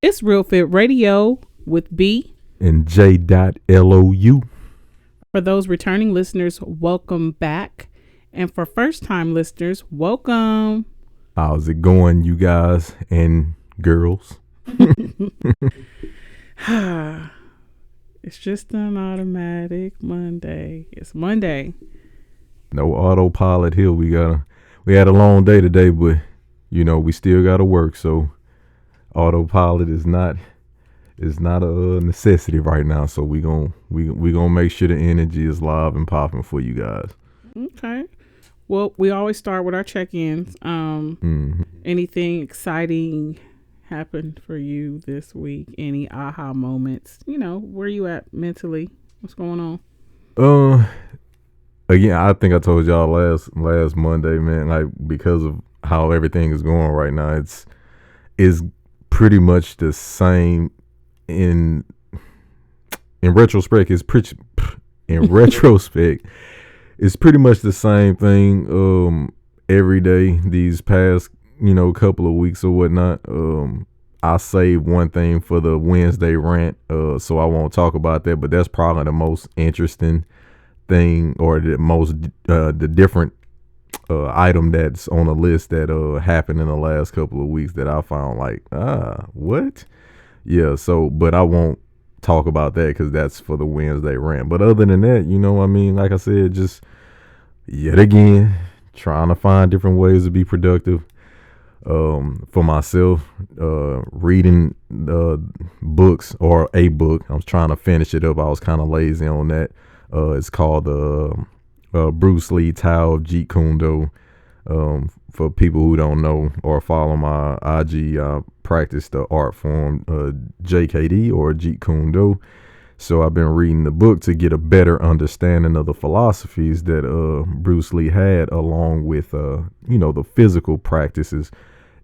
It's Real.FIT.Radio with B and J.Lou. For those returning listeners, welcome back. And for first-time listeners, welcome. How's it going, you guys and girls? It's just an automatic Monday. It's Monday. No autopilot here. We had a long day today, but we still gotta work. So autopilot is not a necessity right now. So we gonna make sure the energy is live and popping for you guys. Okay. Well, we always start with our check-ins. Anything exciting happened for you this week? Any aha moments? Where you at mentally? What's going on? Again, I think I told y'all last Monday, man. Like, because of how everything is going right now, it's pretty much the same. In retrospect, it's pretty much the same thing every day these past couple of weeks or whatnot. I saved one thing for the Wednesday rant, so I won't talk about that, but that's probably the most interesting thing, or the different item that's on the list that happened in the last couple of weeks that I found like, what? Yeah, but I won't talk about that because that's for the Wednesday rant. But other than that, like I said, just yet again, trying to find different ways to be productive for myself, reading books or a book. I was trying to finish it up. I was kind of lazy on that. It's called Bruce Lee Tao of Jeet Kune Do. For people who don't know or follow my IG, I practice the art form JKD or Jeet Kune Do. So I've been reading the book to get a better understanding of the philosophies that Bruce Lee had, along with the physical practices.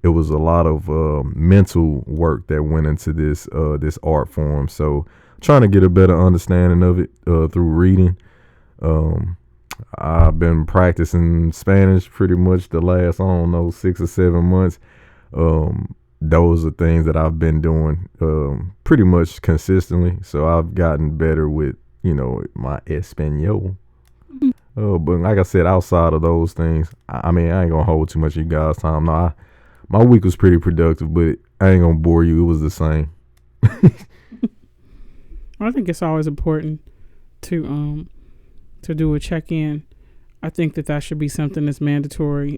It was a lot of mental work that went into this art form. So trying to get a better understanding of it through reading. I've been practicing Spanish pretty much the last, 6 or 7 months. Those are things that I've been doing pretty much consistently. So I've gotten better with, my Espanol. But like I said, outside of those things, I ain't going to hold too much of you guys' time. No, my week was pretty productive, but I ain't going to bore you. It was the same. I think it's always important to do a check-in. I think that should be something that's mandatory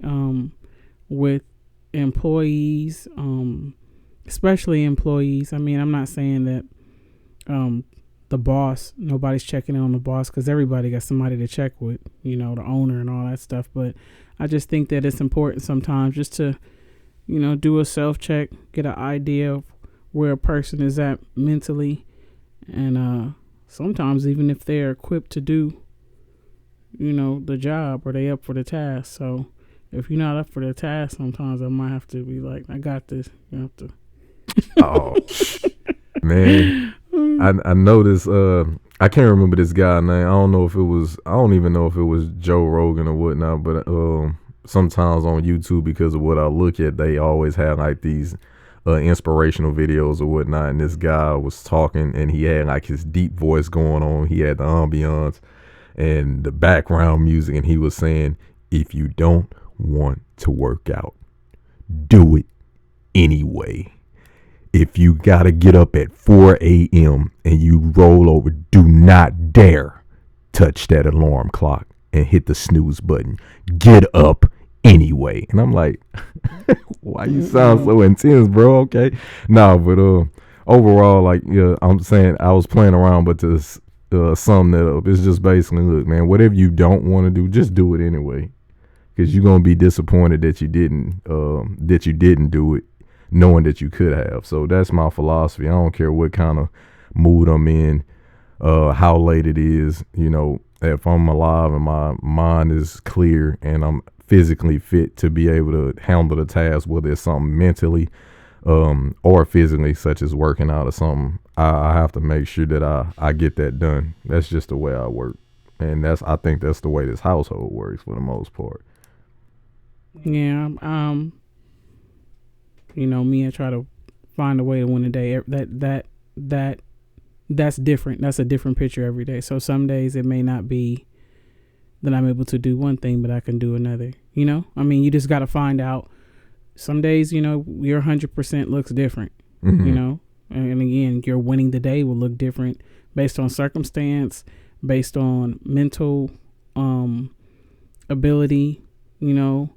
with employees, especially employees. I'm not saying that the boss, nobody's checking in on the boss, because everybody got somebody to check with, the owner and all that stuff. But I just think that it's important sometimes just to, do a self-check, get an idea of where a person is at mentally. And sometimes even if they're equipped to do the job, or they up for the task. So if you're not up for the task, sometimes I might have to be like, I got this. You have to. Oh, man. I know this. I can't remember this guy's name. I don't even know if it was Joe Rogan or whatnot, but sometimes on YouTube, because of what I look at, they always have like these inspirational videos or whatnot. And this guy was talking, and he had like his deep voice going on. He had the ambiance and the background music, and he was saying, if you don't want to work out, do it anyway. If you gotta get up at 4 a.m. and you roll over, do not dare touch that alarm clock and hit the snooze button. Get up anyway. And I'm like, why you sound so intense, bro? Okay. No, but overall, like, I'm saying, I was playing around, but to sum that up, it's just basically, look, man, whatever you don't want to do, just do it anyway, because you're gonna be disappointed that you didn't do it, knowing that you could have. So that's my philosophy. I don't care what kind of mood I'm in, how late it is. If I'm alive and my mind is clear and I'm physically fit to be able to handle the task, whether it's something mentally or physically, such as working out or something, I have to make sure that I get that done. That's just the way I work. And I think that's the way this household works for the most part. Yeah. Me, I try to find a way to win a day. That's different. That's a different picture every day. So some days it may not be that I'm able to do one thing, but I can do another. You know, I mean, you just got to find out. Some days, you know, your 100% looks different. Mm-hmm. You know, and again, your winning the day will look different based on circumstance, based on mental ability. You know,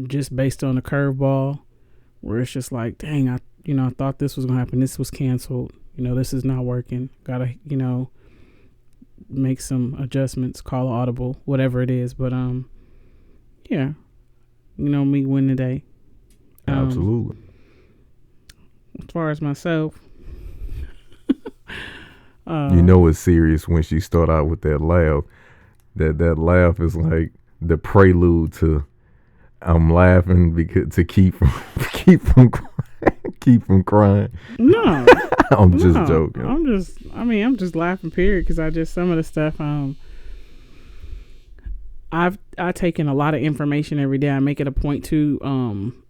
just based on a curveball, where it's just like, dang, I thought this was gonna happen. This was canceled. You know, this is not working. Gotta, you know, make some adjustments, call an audible, whatever it is. But yeah, you know, me win the day. Absolutely. As far as myself, you know it's serious when she start out with that laugh. That laugh is like the prelude to I'm laughing because to keep from crying. No, I'm just joking. I'm just laughing. Period. Because some of the stuff I've taken a lot of information every day. I make it a point to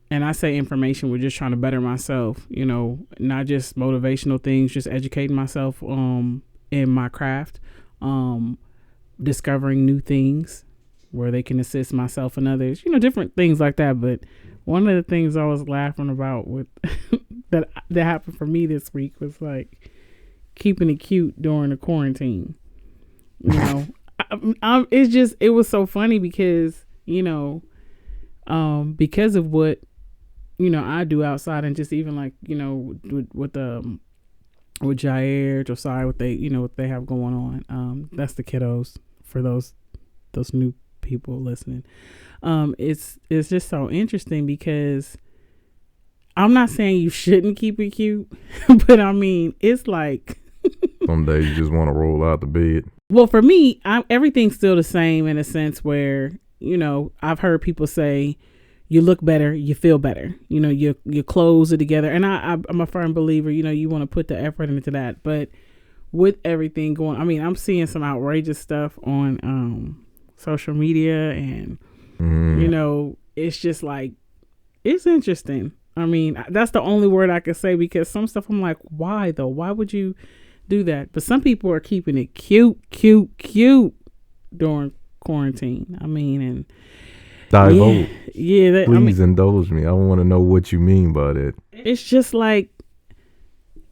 and I say information. We're just trying to better myself. You know, not just motivational things. Just educating myself in my craft. Discovering new things where they can assist myself and others, you know, different things like that. But one of the things I was laughing about with that happened for me this week was like keeping it cute during the quarantine. You know, it was so funny because, you know, because of what, you know, I do outside and just even like, you know, with Jair, Josiah, what they have going on. That's the kiddos for those new people listening. It's just so interesting because I'm not saying you shouldn't keep it cute, but I mean, it's like some days you just want to roll out the bed. Well, for me, everything's still the same in a sense where, you know, I've heard people say you look better, you feel better, you know, your clothes are together. And I'm a firm believer, you know, you want to put the effort into that. But with everything going, I mean, I'm seeing some outrageous stuff on social media and, you know, it's just like, it's interesting. I mean, that's the only word I could say because some stuff I'm like, why though? Why would you do that? But some people are keeping it cute during quarantine. I mean, and divulge. Yeah. Please indulge me. I want to know what you mean by that. It's just like,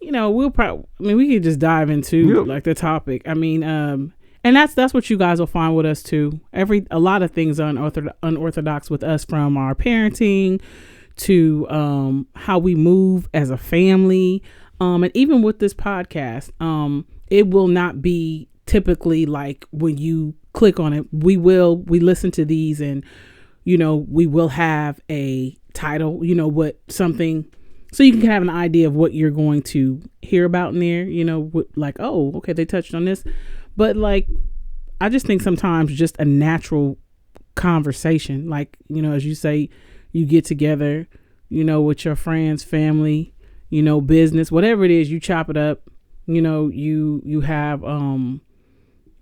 you know, we could just dive into like the topic. I mean, and that's what you guys will find with us too. A lot of things are unorthodox with us, from our parenting to how we move as a family. And even with this podcast, it will not be typically like when you click on it. We listen to these and, you know, we will have a title, you know, so you can have an idea of what you're going to hear about in there, you know, like, oh, okay, they touched on this. But like, I just think sometimes just a natural conversation, like, you know, as you say, you get together, you know, with your friends, family, you know, business, whatever it is, you chop it up, you know, you have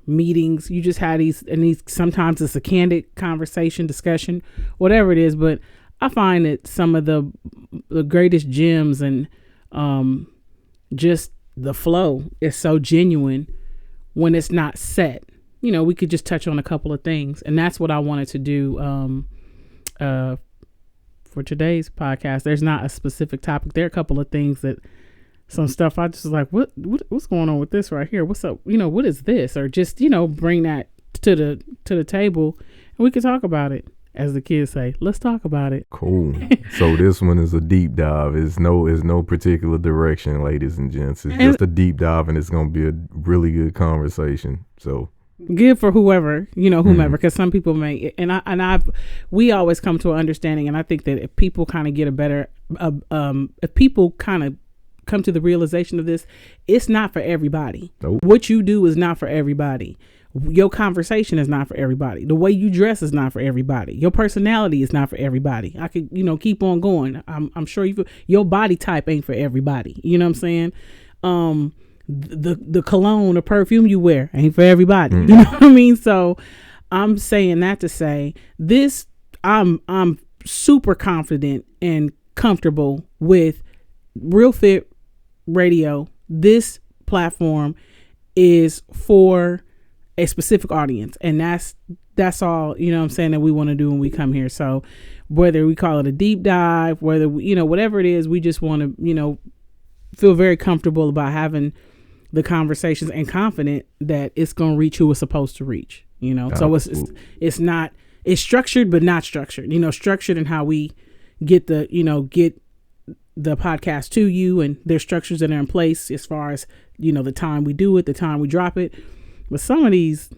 meetings, you just have these sometimes it's a candid conversation, discussion, whatever it is. But I find that some of the greatest gems and just the flow is so genuine when it's not set. You know, we could just touch on a couple of things, and that's what I wanted to do for today's podcast. There's not a specific topic. There are a couple of things some stuff I just was like, what's going on with this right here? What's up? You know, what is this? Or just, you know, bring that to the table and we can talk about it. As the kids say, let's talk about it. Cool. So this one is a deep dive. It's no particular direction, ladies and gents. It's just a deep dive, and it's going to be a really good conversation. So good for whoever, you know, whomever, because some people may, we always come to an understanding, and I think that if people kind of get if people kind of come to the realization of this, it's not for everybody. Nope. What you do is not for everybody. Your conversation is not for everybody. The way you dress is not for everybody. Your personality is not for everybody. I could, you know, keep on going. I'm sure your body type ain't for everybody. You know what I'm saying? The cologne or perfume you wear ain't for everybody. You know what I mean? So I'm saying that to say this, I'm super confident and comfortable with Real.FIT.Radio, this platform is for a specific audience, and that's all, you know what I'm saying, that we want to do when we come here. So whether we call it a deep dive, whether we, whatever it is, we just want to, feel very comfortable about having the conversations and confident that it's going to reach who it's supposed to reach, So it's structured, but not structured, structured in how we get the podcast to you, and there's structures that are in place as far as, the time we do it, the time we drop it. But some of these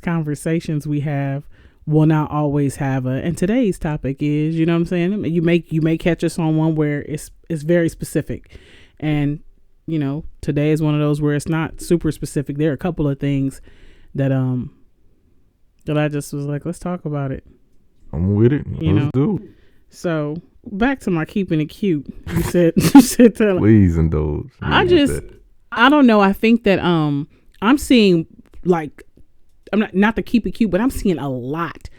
conversations we have will not always have and today's topic is, you know what I'm saying? You may catch us on one where it's very specific, and today is one of those where it's not super specific. There are a couple of things that I just was like, let's talk about it. I'm with it. Let's do it. So back to my keeping it cute. You said please indulge. I don't know. I think that I'm seeing, like, I'm not to keep it cute, but I'm seeing a lot.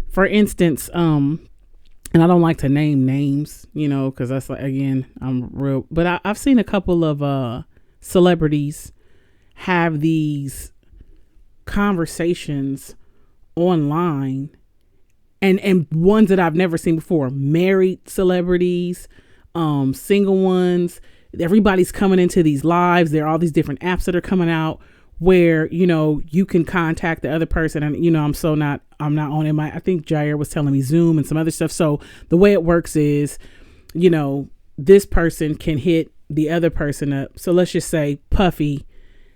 For instance, and I don't like to name names, because that's, like, again, I'm real, but I've seen a couple of celebrities have these conversations online, and ones that I've never seen before. Married celebrities, single ones. Everybody's coming into these lives. There are all these different apps that are coming out where, you can contact the other person. And, I'm not on it. I think Jair was telling me Zoom and some other stuff. So the way it works is, this person can hit the other person up. So let's just say Puffy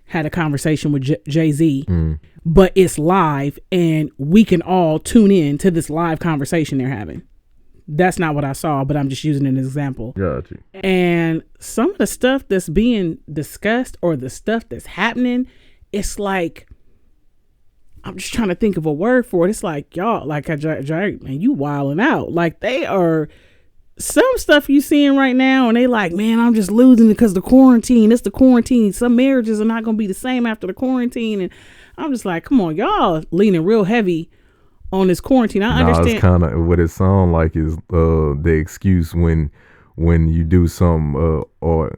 had a conversation with Jay-Z, but it's live, and we can all tune in to this live conversation they're having. That's not what I saw, but I'm just using an example. Gotcha. And some of the stuff that's being discussed, or the stuff that's happening, it's like, I'm just trying to think of a word for it. It's like, y'all, like, man, you wilding out. Like, they are, some stuff you seeing right now, and they like, man, I'm just losing it because the quarantine. It's the quarantine. Some marriages are not going to be the same after the quarantine. And I'm just like, come on, y'all leaning real heavy on this quarantine. I understand. It's kind of what it sounds like is the excuse when you do something or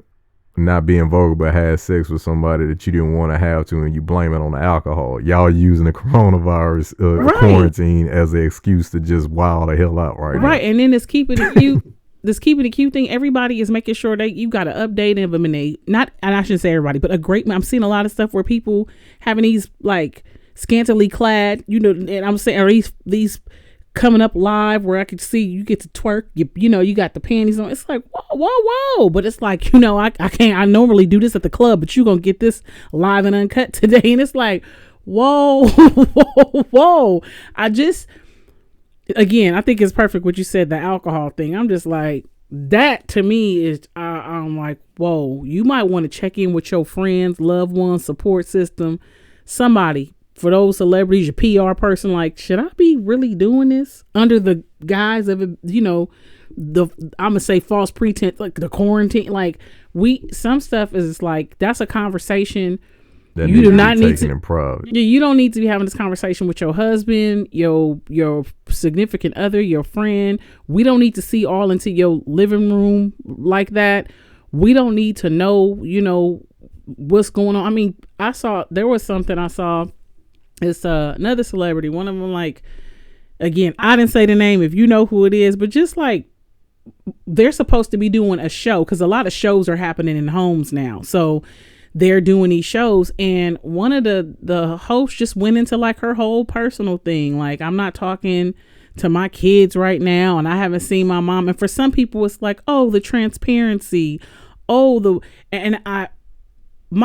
not being vulgar but have sex with somebody that you didn't want to have to, and you blame it on the alcohol. Y'all using the coronavirus quarantine as an excuse to just wild the hell out right now. And then this keeping it cute. This keeping it cute thing, everybody is making sure that you got to update them, and I shouldn't say everybody, but I'm seeing a lot of stuff where people having these, like, scantily clad, and I'm saying, are these coming up live where I could see you get to twerk, you got the panties on. It's like, whoa, but it's like, I normally do this at the club, but you gonna get this live and uncut today, and it's like, whoa. Again, I think it's perfect what you said, the alcohol thing. I'm just like, that to me is, I'm like, whoa, you might want to check in with your friends, loved ones, support system, somebody. For those celebrities, your PR person, like, should I be really doing this under the guise of, I'm gonna say false pretense, like the quarantine? Like, some stuff is like, that's a conversation that you do not need to. You don't need to be having this conversation with your husband, your significant other, your friend. We don't need to see all into your living room like that. We don't need to know, what's going on. I mean, there was something I saw. It's another celebrity. One of them, like, again, I didn't say the name if you know who it is, but just like, they're supposed to be doing a show, because a lot of shows are happening in homes now. So they're doing these shows, and one of the hosts just went into, like, her whole personal thing. Like, I'm not talking to my kids right now, and I haven't seen my mom. And for some people, it's like, oh, the transparency. My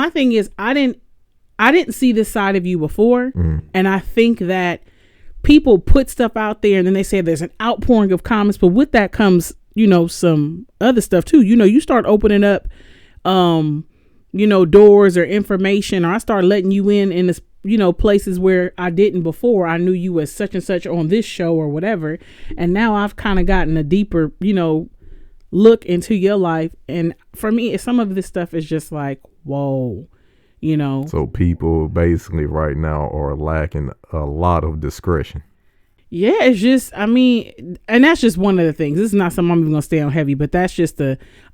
thing is, I didn't see this side of you before. And I think that people put stuff out there, and then they say there's an outpouring of comments, but with that comes, some other stuff too. You start opening up, doors or information, or I start letting you in this, places where I didn't before. I knew you as such and such on this show or whatever. And now I've kind of gotten a deeper, look into your life. And for me, some of this stuff is just like, whoa. So people basically right now are lacking a lot of discretion. Yeah, it's just, I mean, and that's just one of the things. This is not something I'm even going to stay on heavy, but that's just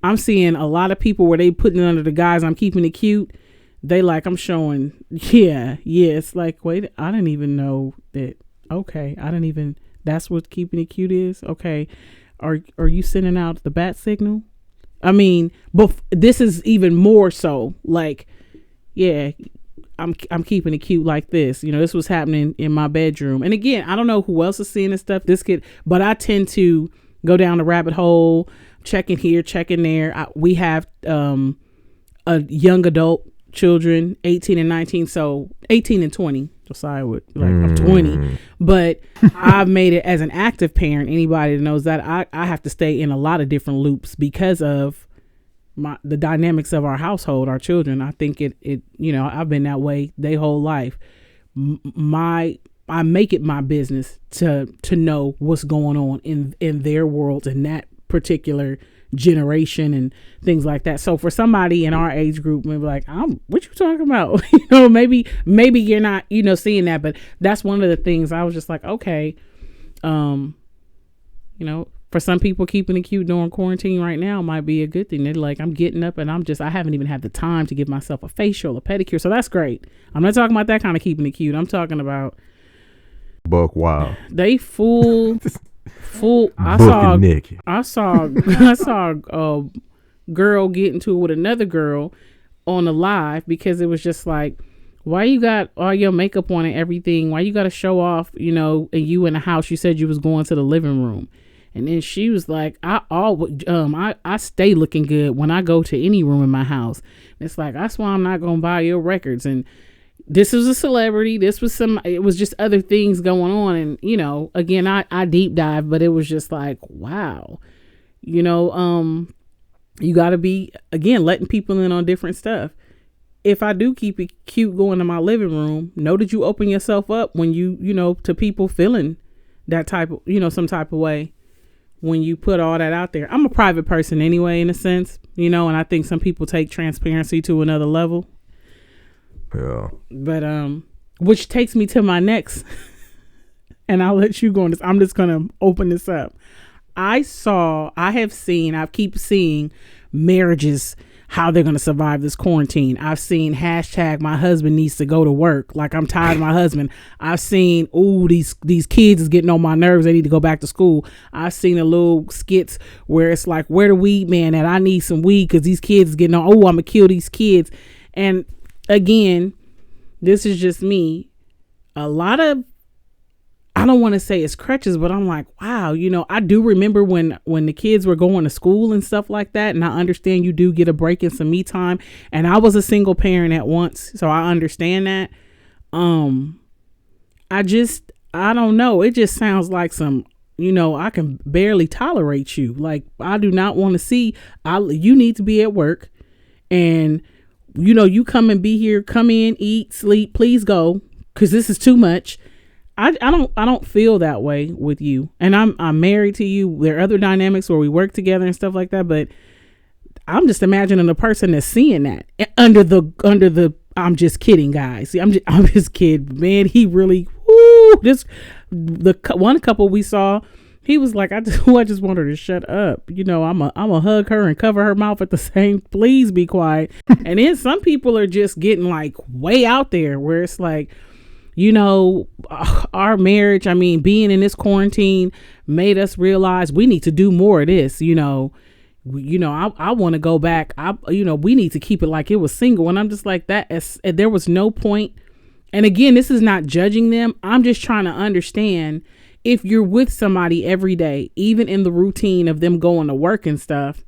I'm seeing a lot of people where they putting it under the guise, I'm keeping it cute. They like, I'm showing, yeah. It's like, wait, I didn't even know that. Okay. That's what keeping it cute is. Okay. Are you sending out the bat signal? I mean, but this is even more so like, yeah, I'm keeping it cute like this. You know, this was happening in my bedroom. And again, I don't know who else is seeing this stuff. But I tend to go down the rabbit hole, checking here, checking there. We have a young adult children, 18 and 19, so 18 and 20. Josiah would I'm 20, but I've made it as an active parent. Anybody that knows that I have to stay in a lot of different loops because of the dynamics of our household, our children. I think it you know, I've been that way their whole life. I make it my business to know what's going on in their worlds in that particular generation and things like that. So for somebody in our age group, maybe like, what you talking about? You know, maybe you're not, you know, seeing that, but that's one of the things I was just like, okay, you know, for some people, keeping it cute during quarantine right now might be a good thing. They're like, I'm getting up and I haven't even had the time to give myself a facial, a pedicure. So that's great. I'm not talking about that kind of keeping it cute. I'm talking about buck wild. They full. I saw a girl get into it with another girl on the live because it was just like, why you got all your makeup on and everything? Why you got to show off, you know, and you in the house? You said you was going to the living room. And then she was like, I stay looking good when I go to any room in my house. And it's like, that's why I'm not going to buy your records. And this was a celebrity. It was just other things going on. And, you know, again, I deep dive, but it was just like, wow, you know, you got to be, again, letting people in on different stuff. If I do keep it cute going to my living room, know that you open yourself up when you know, to people feeling that type of, you know, some type of way. When you put all that out there. I'm a private person anyway, in a sense, you know, and I think some people take transparency to another level. Yeah. But which takes me to my next, and I'll let you go on this. I'm just gonna open this up. I keep seeing marriages, how they're gonna survive this quarantine. I've seen hashtag my husband needs to go to work. Like, I'm tired of my husband. I've seen, these kids is getting on my nerves. They need to go back to school. I've seen a little skits where it's like, where the weed man at? I need some weed because these kids is getting on. I'm gonna kill these kids. And again, this is just me. A lot of, I don't want to say it's crutches, but I'm like, wow, you know, I do remember when the kids were going to school and stuff like that. And I understand you do get a break and some me time. And I was a single parent at once, so I understand that. I don't know. It just sounds like some, you know, I can barely tolerate you. Like, I do not want to see, you need to be at work and, you know, you come and be here, come in, eat, sleep, please go. 'Cause this is too much. I don't feel that way with you, and I'm married to you. There are other dynamics where we work together and stuff like that, but I'm just imagining the person that's seeing that under the I'm just kidding, guys. See, I'm just kidding, man. He really, the one couple we saw, he was like, I just want her to shut up. You know, I'm a hug her and cover her mouth at the same. Please be quiet. And then some people are just getting like way out there where it's like, you know, our marriage, I mean, being in this quarantine made us realize we need to do more of this. You know, I want to go back. We need to keep it like it was single. And I'm just like that. There was no point. And again, this is not judging them. I'm just trying to understand if you're with somebody every day, even in the routine of them going to work and stuff.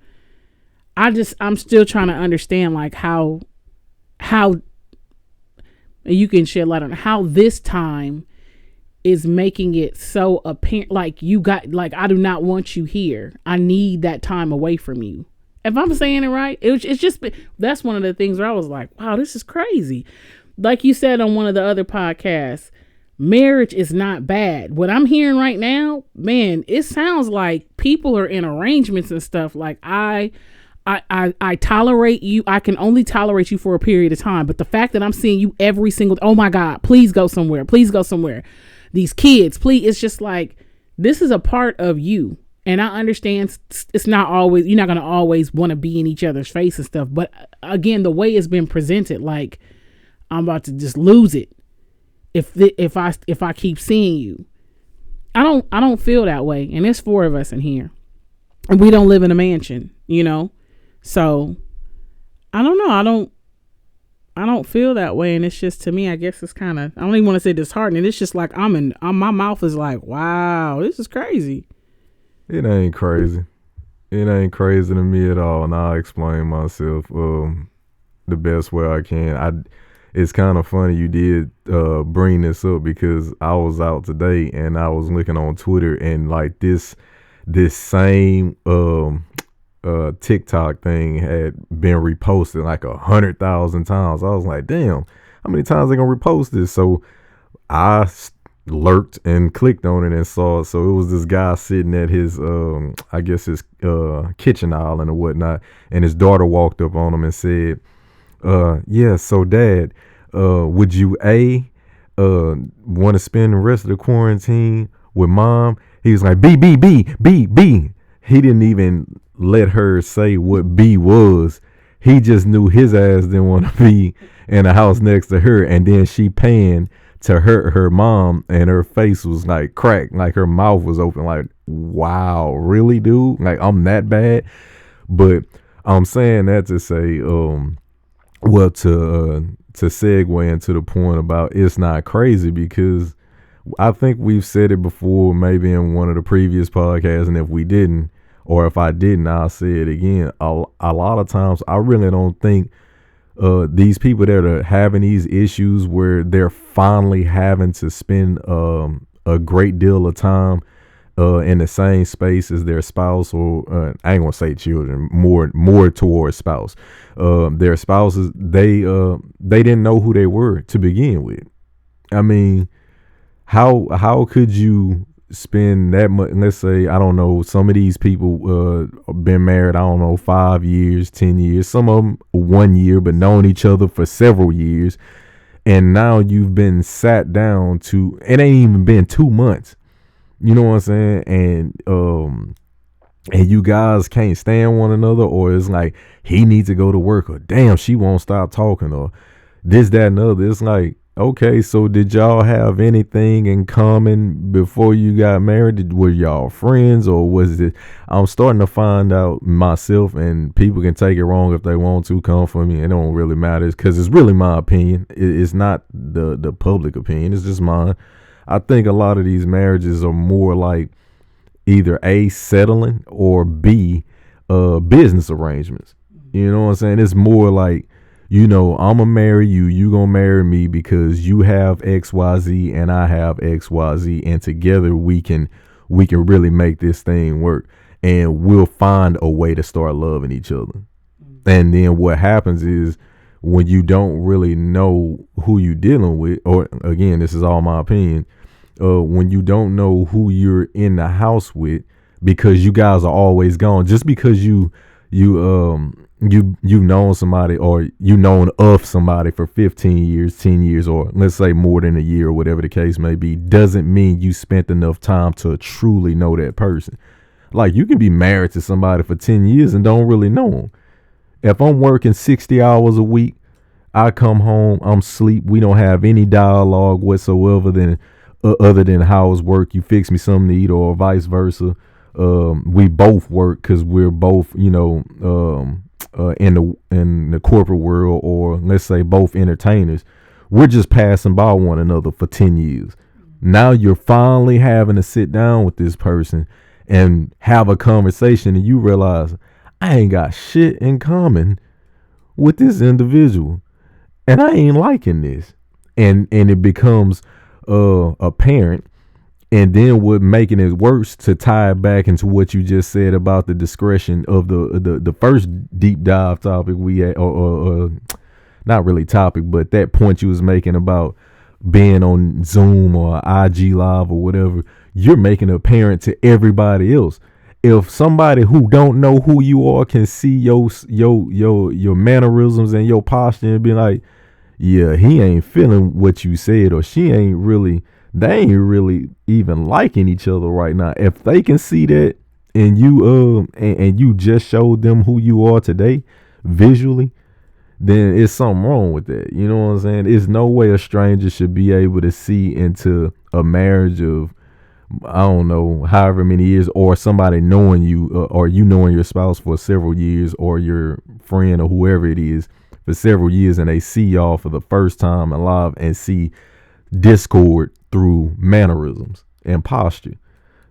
I'm still trying to understand like how you can shed light on how this time is making it so apparent. Like, I do not want you here. I need that time away from you. If I'm saying it right, that's one of the things where I was like, wow, this is crazy. Like you said on one of the other podcasts, marriage is not bad. What I'm hearing right now, man, it sounds like people are in arrangements and stuff. Like, I tolerate you. I can only tolerate you for a period of time. But the fact that I'm seeing you every single, oh my God, please go somewhere. Please go somewhere. these kids, please. It's just like, this is a part of you. And I understand it's not always, you're not going to always want to be in each other's face and stuff. But again, the way it's been presented, like, I'm about to just lose it if I keep seeing you. I don't feel that way. And there's 4 of us in here, and we don't live in a mansion, you know? So I don't know. I don't feel that way. And it's just, to me, I guess it's kind of, I don't even want to say disheartening. It's just like, my mouth is like, wow, this is crazy. It ain't crazy. It ain't crazy to me at all. And I'll explain myself the best way I can. It's kind of funny you did bring this up, because I was out today and I was looking on Twitter, and like this same TikTok thing had been reposted like 100,000 times. I was like, damn, how many times they gonna repost this? So I lurked and clicked on it and saw it. So it was this guy sitting at his I guess his kitchen island or whatnot, and his daughter walked up on him and said, yeah, so Dad, would you want to spend the rest of the quarantine with Mom? He was like, B. He didn't even let her say what B was. He just knew his ass didn't want to be in the house next to her. And then she panned to her mom, and her face was like cracked, like her mouth was open, like, wow, really, dude? Like, I'm that bad? But I'm saying that to say, well, to segue into the point about it's not crazy, because I think we've said it before, maybe in one of the previous podcasts, and if we didn't, or if I didn't, I'll say it again. A lot of times, I really don't think these people that are having these issues where they're finally having to spend a great deal of time in the same space as their spouse, or I ain't gonna say children, more towards spouse. Their spouses, they didn't know who they were to begin with. I mean, how could you spend that much? Let's say, I don't know, some of these people been married, I don't know, 5 years, 10 years, some of them 1 year, but known each other for several years, and now you've been sat down to, it ain't even been 2 months, you know what I'm saying, and you guys can't stand one another, or it's like he needs to go to work, or damn, she won't stop talking, or this, that, and the other. It's like, okay, so did y'all have anything in common before you got married? Were y'all friends, or was it? I'm starting to find out myself, and people can take it wrong if they want to. Come for me, it don't really matter, because it's really my opinion. It's not the public opinion. It's just mine. I think a lot of these marriages are more like either A, settling, or B, business arrangements. You know what I'm saying? It's more like, you know, I'm gonna marry you, you gonna marry me because you have XYZ and I have XYZ, and together we can really make this thing work, and we'll find a way to start loving each other. And then what happens is, when you don't really know who you're dealing with, or again, this is all my opinion, when you don't know who you're in the house with, because you guys are always gone, just because you've known somebody, or you known of somebody for 15 years, 10 years, or let's say more than a year, or whatever the case may be, doesn't mean you spent enough time to truly know that person. Like, you can be married to somebody for 10 years and don't really know them. If I'm working 60 hours a week, I come home, I'm asleep, we don't have any dialogue whatsoever other than how's work, you fix me something to eat, or vice versa. We both work because we're both, you know, in the corporate world, or let's say both entertainers. We're just passing by one another for 10 years. Now you're finally having to sit down with this person and have a conversation, and you realize, I ain't got shit in common with this individual, and I ain't liking this. And it becomes apparent. And then what making it worse, to tie it back into what you just said about the discretion of the first deep dive topic we had, or not really topic, but that point you was making about being on Zoom or IG Live or whatever, you're making it apparent to everybody else. If somebody who don't know who you are can see your mannerisms and your posture and be like, yeah, he ain't feeling what you said, or she ain't really they ain't really even liking each other right now. If they can see that, and you and you just showed them who you are today visually, then it's something wrong with that. You know what I'm saying? It's no way a stranger should be able to see into a marriage of, I don't know, however many years, or somebody knowing you, or you knowing your spouse for several years, or your friend or whoever it is for several years, and they see y'all for the first time alive and see discord through mannerisms and posture.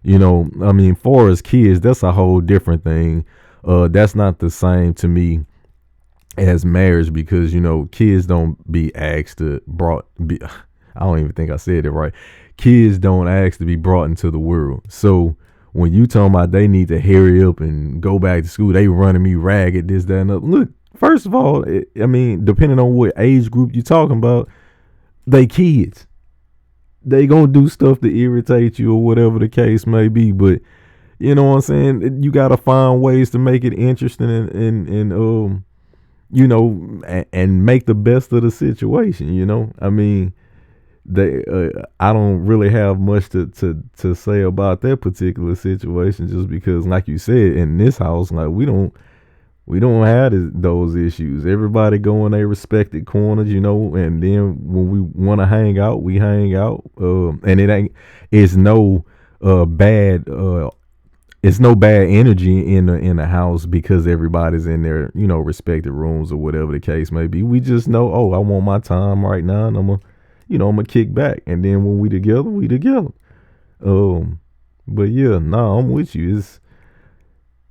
You know, I mean, for us kids, that's a whole different thing. That's not the same to me as marriage, because, you know, kids don't be asked to I don't even think I said it right. Kids don't ask to be brought into the world. So when you talking about they need to hurry up and go back to school, they running me ragged, this, that, and other. Look, first of all, I mean, depending on what age group you're talking about, they kids. They gonna do stuff to irritate you or whatever the case may be. But you know what I'm saying? You gotta find ways to make it interesting and you know, and make the best of the situation. You know, I mean, I don't really have much to say about that particular situation, just because, like you said, in this house, like we don't have those issues. Everybody go in their respected corners, you know, and then when we want to hang out, we hang out. And it's no bad energy in the house because everybody's in their, you know, respected rooms or whatever the case may be. We just know, I want my time right now, and I'm gonna kick back. And then when we together, we together. But yeah, I'm with you.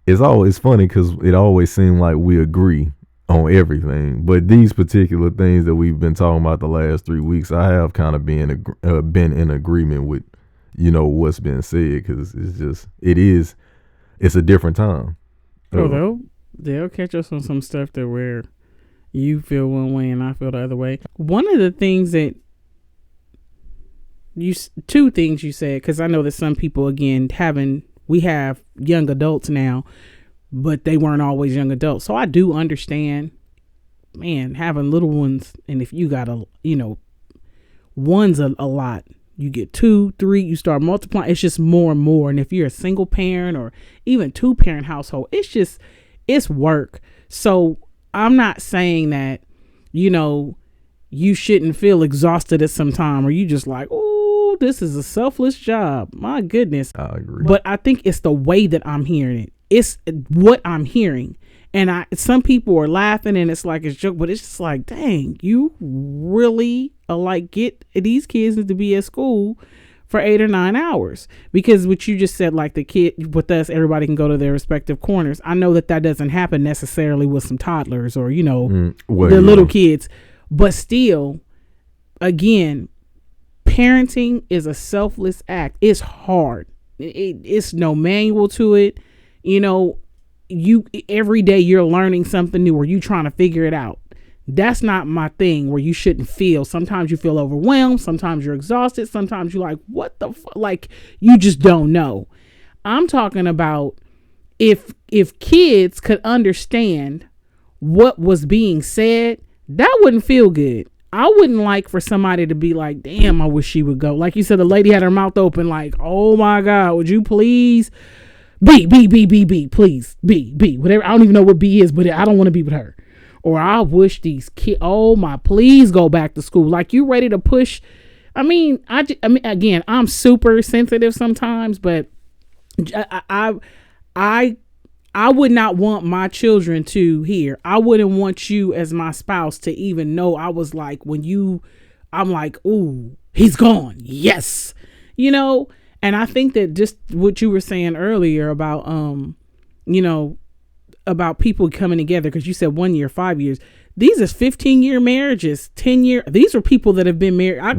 It's always funny because it always seems like we agree on everything. But these particular things that we've been talking about the last 3 weeks, I have kind of been in agreement with, you know, what's been said, because it's a different time. They'll catch us on some stuff that where you feel one way and I feel the other way. One of the things that two things you said, because I know that some people, again, we have young adults now, but they weren't always young adults. So I do understand, man, having little ones. And if you got one's a lot, you get 2, 3, you start multiplying. It's just more and more. And if you're a single parent or even 2-parent household, it's work. So I'm not saying that, you know, you shouldn't feel exhausted at some time, or you just like, oh, this is a selfless job. My goodness. I agree. But I think it's the way that I'm hearing it. It's what I'm hearing. And some people are laughing and it's like it's a joke, but it's just like, dang, you really get these kids to be at school for 8 or 9 hours. Because what you just said, like the kid with us, everybody can go to their respective corners. I know that doesn't happen necessarily with some toddlers or, you know, little kids. But still, again, parenting is a selfless act. It's hard. It's no manual to it. You know, every day you're learning something new, or you trying to figure it out. That's not my thing, where you shouldn't feel. Sometimes you feel overwhelmed. Sometimes you're exhausted. Sometimes you're like, what the fuck? Like, you just don't know. I'm talking about if kids could understand what was being said, that wouldn't feel good. I wouldn't like for somebody to be like, damn, I wish she would go. Like you said, the lady had her mouth open like, oh my God, would you please B, please, B, whatever. I don't even know what B is, but I don't want to be with her. Or I wish these kids, please go back to school. Like, you ready to push. I mean, again, I'm super sensitive sometimes, but I would not want my children to hear. I wouldn't want you as my spouse to even know. I was like, I'm like, ooh, he's gone. Yes. You know, and I think that just what you were saying earlier about, you know, about people coming together, because you said 1 year, 5 years. These is 15-year marriages, 10-year. These are people that have been married. That's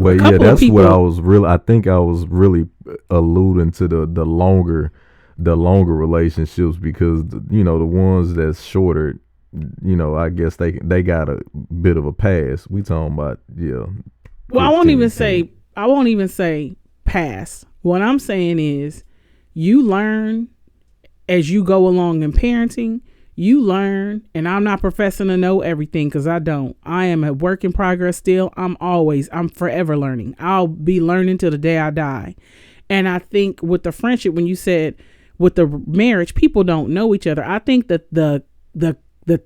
what I think I was really alluding to the longer relationships, because, you know, the ones that's shorter, you know, I guess they got a bit of a pass. We talking about, yeah. Well, I won't even say pass. What I'm saying is, you learn as you go along in parenting. You learn, and I'm not professing to know everything because I don't. I am a work in progress still. I'm forever learning. I'll be learning till the day I die. And I think with the friendship, when you said with the marriage, people don't know each other. I think that the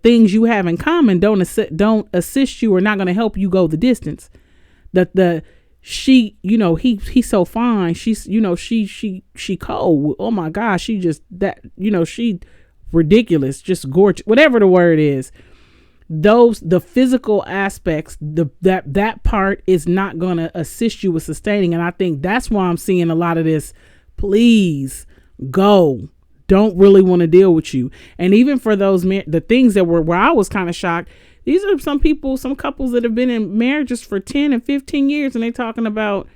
things you have in common don't assist you or not going to help you go the distance. She, he's so fine. She's, she cold. Oh my gosh. She just she ridiculous, just gorgeous, whatever the word is. The physical aspects, that part is not going to assist you with sustaining. And I think that's why I'm seeing a lot of this. Please go. Don't really want to deal with you. And even for those the things that where I was kind of shocked, these are some couples that have been in marriages for 10 and 15 years, and they talking about,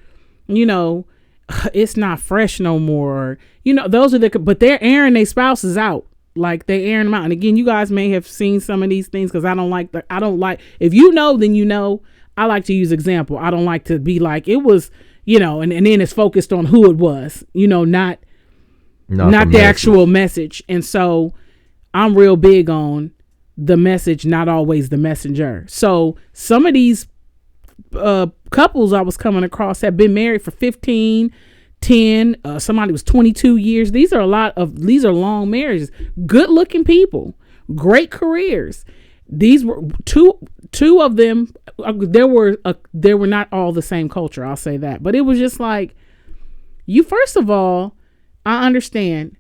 it's not fresh no more. Those are but they're airing their spouses out. Like they airing them out. And again, you guys may have seen some of these things because I don't like, if you know, then I like to use example. I don't like to be like, it was, and then it's focused on who it was, not the actual message. And so I'm real big on the message, not always the messenger. So some of these couples I was coming across have been married for 15, 10, somebody was 22 years. These are long marriages, good looking people, great careers. These were two of them. There were not all the same culture. I'll say that, but it was just like, first of all, I understand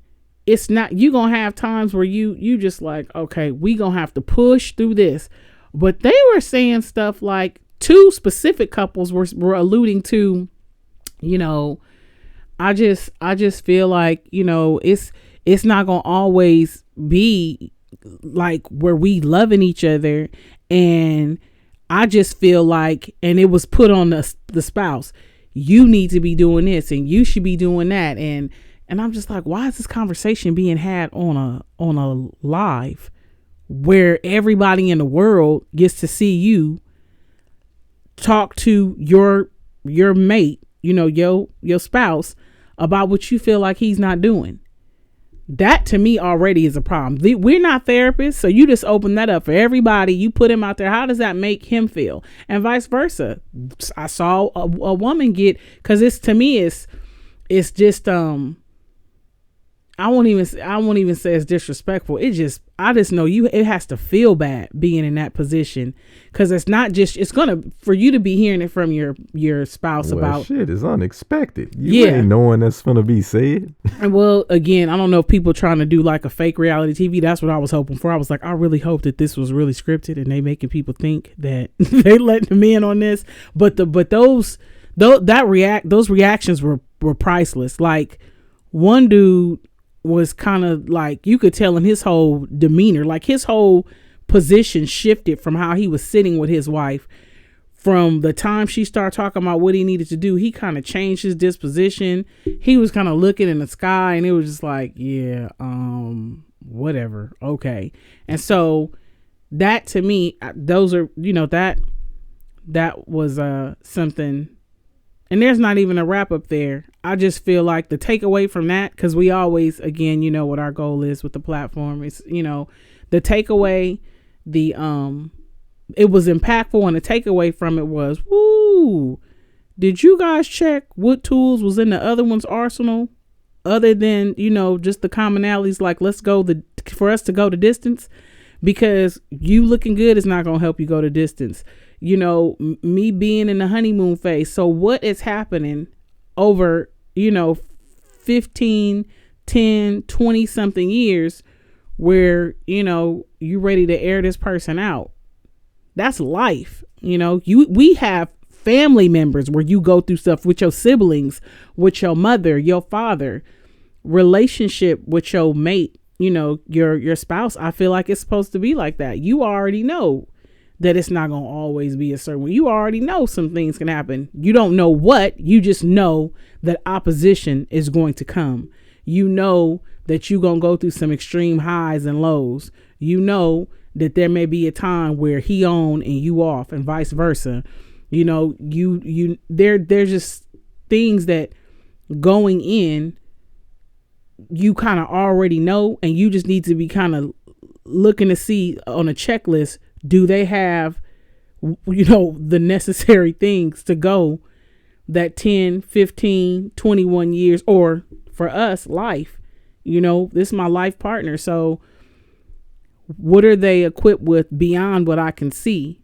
it's not, you gonna have times where you just like, okay, we gonna have to push through this. But they were saying stuff like, two specific couples were alluding to, I just feel like, it's not gonna always be like where we loving each other. And I just feel like, and it was put on the spouse, you need to be doing this and you should be doing that. And I'm just like, why is this conversation being had on a live where everybody in the world gets to see you talk to your mate, your spouse about what you feel like he's not doing? That to me already is a problem. We're not therapists, so you just open that up for everybody. You put him out there. How does that make him feel? And vice versa. I saw a woman because it's just I won't even say it's disrespectful. I just know it has to feel bad being in that position, because it's not just, it's gonna, for you to be hearing it from your spouse about shit is unexpected. You ain't knowing that's gonna be said. And well, again, I don't know if people trying to do like a fake reality TV. That's what I was hoping for. I was like, I really hope that this was really scripted and they making people think that they letting them in on this. But those reactions were priceless. Like one dude was kind of like, you could tell in his whole demeanor, like his whole position shifted from how he was sitting with his wife. From the time she started talking about what he needed to do, he kind of changed his disposition. He was kind of looking in the sky, and it was just like, yeah, whatever, okay. And so that to me, those are, that was something. And there's not even a wrap up there. I just feel like the takeaway from that, because we always, again, what our goal is with the platform is, the takeaway, it was impactful, and the takeaway from it was, woo, did you guys check what tools was in the other one's arsenal other than, just the commonalities, like for us to go the distance? Because you looking good is not going to help you go the distance. Me being in the honeymoon phase. So what is happening over, 15, 10, 20 something years where, you ready to air this person out? That's life. We have family members where you go through stuff with your siblings, with your mother, your father, relationship with your mate, your spouse. I feel like it's supposed to be like that. You already know that it's not going to always be a certain way. You already know some things can happen. You don't know what, you just know that opposition is going to come. You know that you're going to go through some extreme highs and lows. You know that there may be a time where he on and you off, and vice versa. There's just things that going in, you kind of already know, and you just need to be kind of looking to see on a checklist, do they have, the necessary things to go that 10, 15, 21 years, or for us, life. This is my life partner. So what are they equipped with beyond what I can see,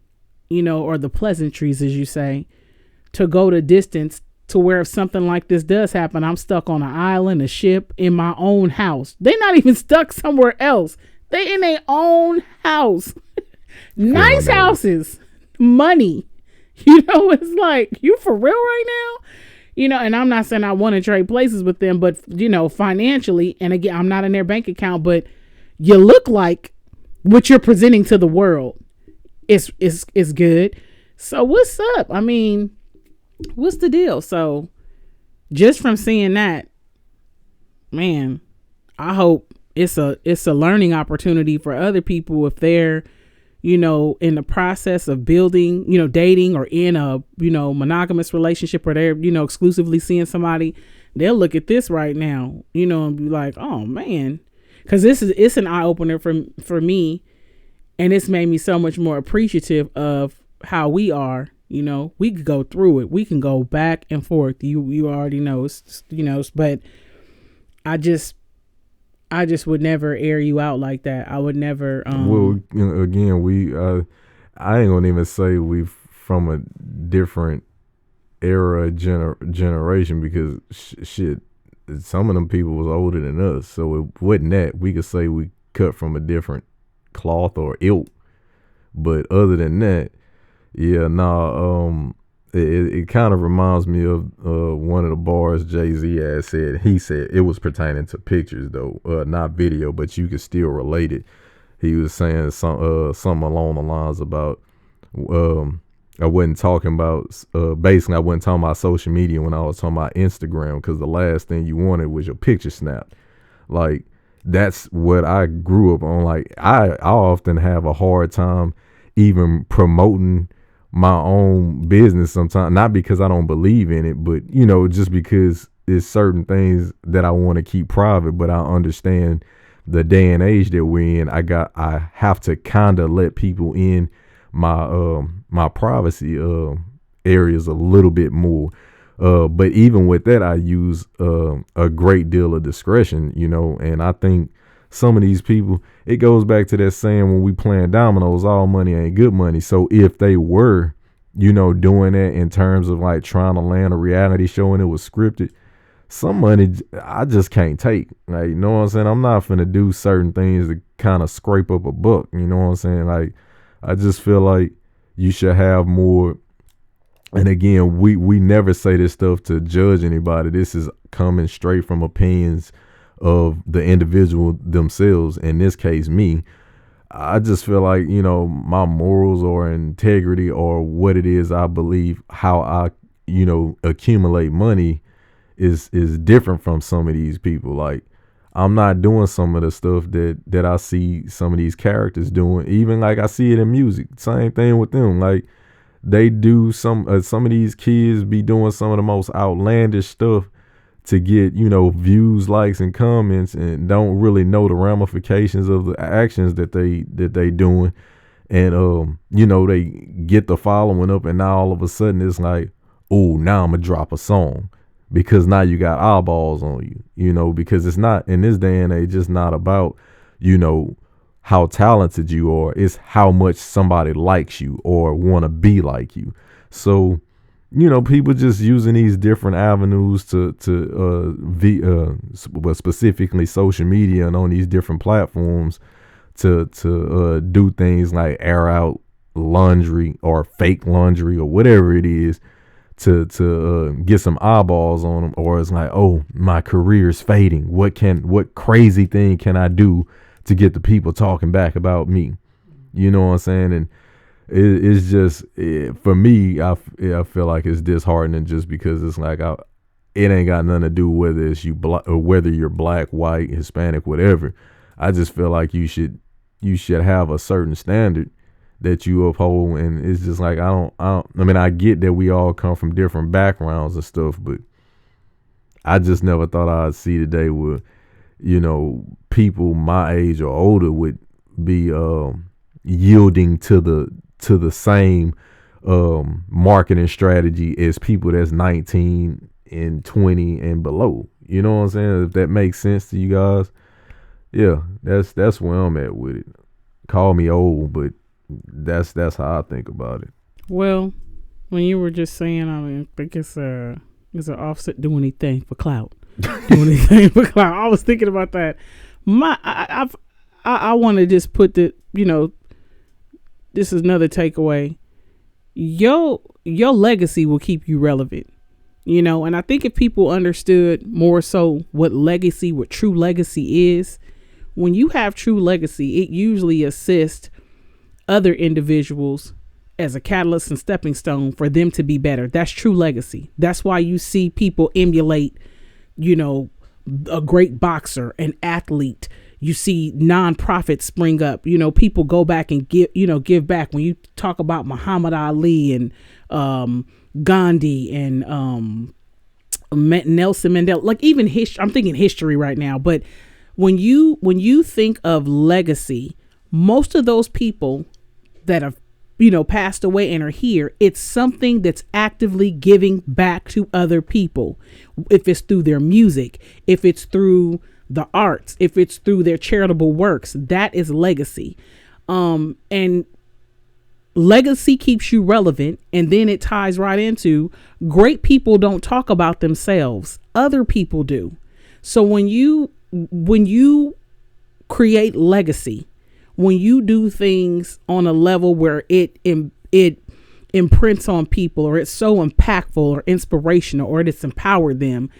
or the pleasantries, as you say, to go the distance to where if something like this does happen, I'm stuck on an island, a ship, in my own house. They're not even stuck somewhere else. They in their own house. Nice houses, money. It's like, you for real right now? And I'm not saying I want to trade places with them, but, financially, and again, I'm not in their bank account, but you look like what you're presenting to the world is good. So what's up? I mean, what's the deal? So just from seeing that, man, I hope it's a learning opportunity for other people if they're, in the process of building, dating, or in a, monogamous relationship, or they're, exclusively seeing somebody. They'll look at this right now, and be like, oh man, because it's an eye opener for me, and it's made me so much more appreciative of how we are. We could go through it. We can go back and forth. You already know, but I just would never air you out like that. I would never. Well, again, I ain't gonna even say we from a different era, generation, because shit, some of them people was older than us. So it wasn't that we could say we cut from a different cloth or ilk. But other than that, yeah, it kind of reminds me of one of the bars Jay-Z had said. He said it was pertaining to pictures though, not video, but you could still relate it. He was saying something along the lines about I wasn't talking about basically I wasn't talking about social media when I was talking about Instagram, because the last thing you wanted was your picture snapped. Like, that's what I grew up on. Like, I often have a hard time even promoting my own business sometimes, not because I don't believe in it, but just because it's certain things that I want to keep private. But I understand the day and age that we're in. I have to kind of let people in my privacy areas a little bit more. But even with that, I use a great deal of discretion, and I think some of these people, it goes back to that saying when we playing dominoes, all money ain't good money. So if they were, doing that in terms of like trying to land a reality show and it was scripted, some money I just can't take. Like, you know what I'm saying? I'm not finna do certain things to kind of scrape up a buck. You know what I'm saying? Like, I just feel like you should have more. And again, we never say this stuff to judge anybody. This is coming straight from opinions of the individual themselves. In this case, me. I just feel like, my morals or integrity or what it is I believe, how I, accumulate money is different from some of these people. Like, I'm not doing some of the stuff that I see some of these characters doing. Even like I see it in music. Same thing with them. Like, they do some of these kids be doing some of the most outlandish stuff to get, views, likes, and comments, and don't really know the ramifications of the actions that they doing. And they get the following up, and now all of a sudden it's like, oh, now I'm gonna drop a song because now you got eyeballs on you, because it's not, in this day and age, it's not about, how talented you are. It's how much somebody likes you or want to be like you. So, people just using these different avenues to specifically social media and on these different platforms to do things like air out laundry or fake laundry or whatever it is to get some eyeballs on them. Or it's like, oh, my career is fading. What crazy thing can I do to get the people talking back about me? You know what I'm saying? And it's just, for me, I feel like it's disheartening just because it's like, it ain't got nothing to do whether it's you or whether you're black, white, Hispanic, whatever. I just feel like you should have a certain standard that you uphold. And it's just like, I get that we all come from different backgrounds and stuff, but I just never thought I'd see the day where, people my age or older would be yielding to the same marketing strategy as people that's 19 and 20 and below. You know what I'm saying? If that makes sense to you guys. Yeah, that's where I'm at with it. Call me old, but that's how I think about it. Well, when you were just saying, I mean, I think it's an Offset do anything for clout. Do anything for clout. I was thinking about that. I want to just put the, this is another takeaway. Your legacy will keep you relevant, and I think if people understood more so what true legacy is, when you have true legacy, it usually assists other individuals as a catalyst and stepping stone for them to be better. That's true legacy. That's why you see people emulate, a great boxer, an athlete. You see nonprofits spring up. People go back and give back. When you talk about Muhammad Ali and Gandhi and Nelson Mandela, like even history. I'm thinking history right now, but when you think of legacy, most of those people that have passed away and are here, it's something that's actively giving back to other people. If it's through their music, if it's through the arts, if it's through their charitable works, that is legacy. And legacy keeps you relevant. And then it ties right into great people don't talk about themselves. Other people do. So when you create legacy, when you do things on a level where it imprints on people, or it's so impactful or inspirational, or it's empowered them,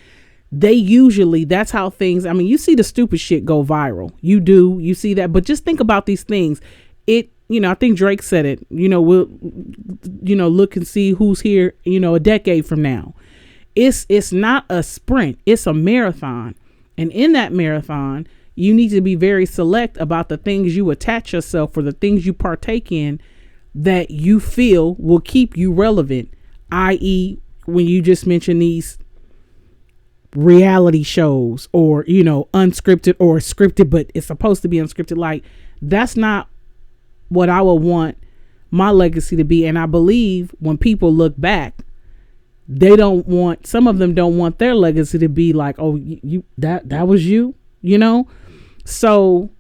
that's how things, you see the stupid shit go viral. You see that, but just think about these things. I think Drake said it, we'll, look and see who's here, a decade from now. It's not a sprint, it's a marathon. And in that marathon, you need to be very select about the things you attach yourself, or the things you partake in that you feel will keep you relevant. I.e., when you just mentioned these reality shows, or, unscripted or scripted, but it's supposed to be unscripted. Like, that's not what I would want my legacy to be. And I believe when people look back, some of them don't want their legacy to be like, oh, that was you, So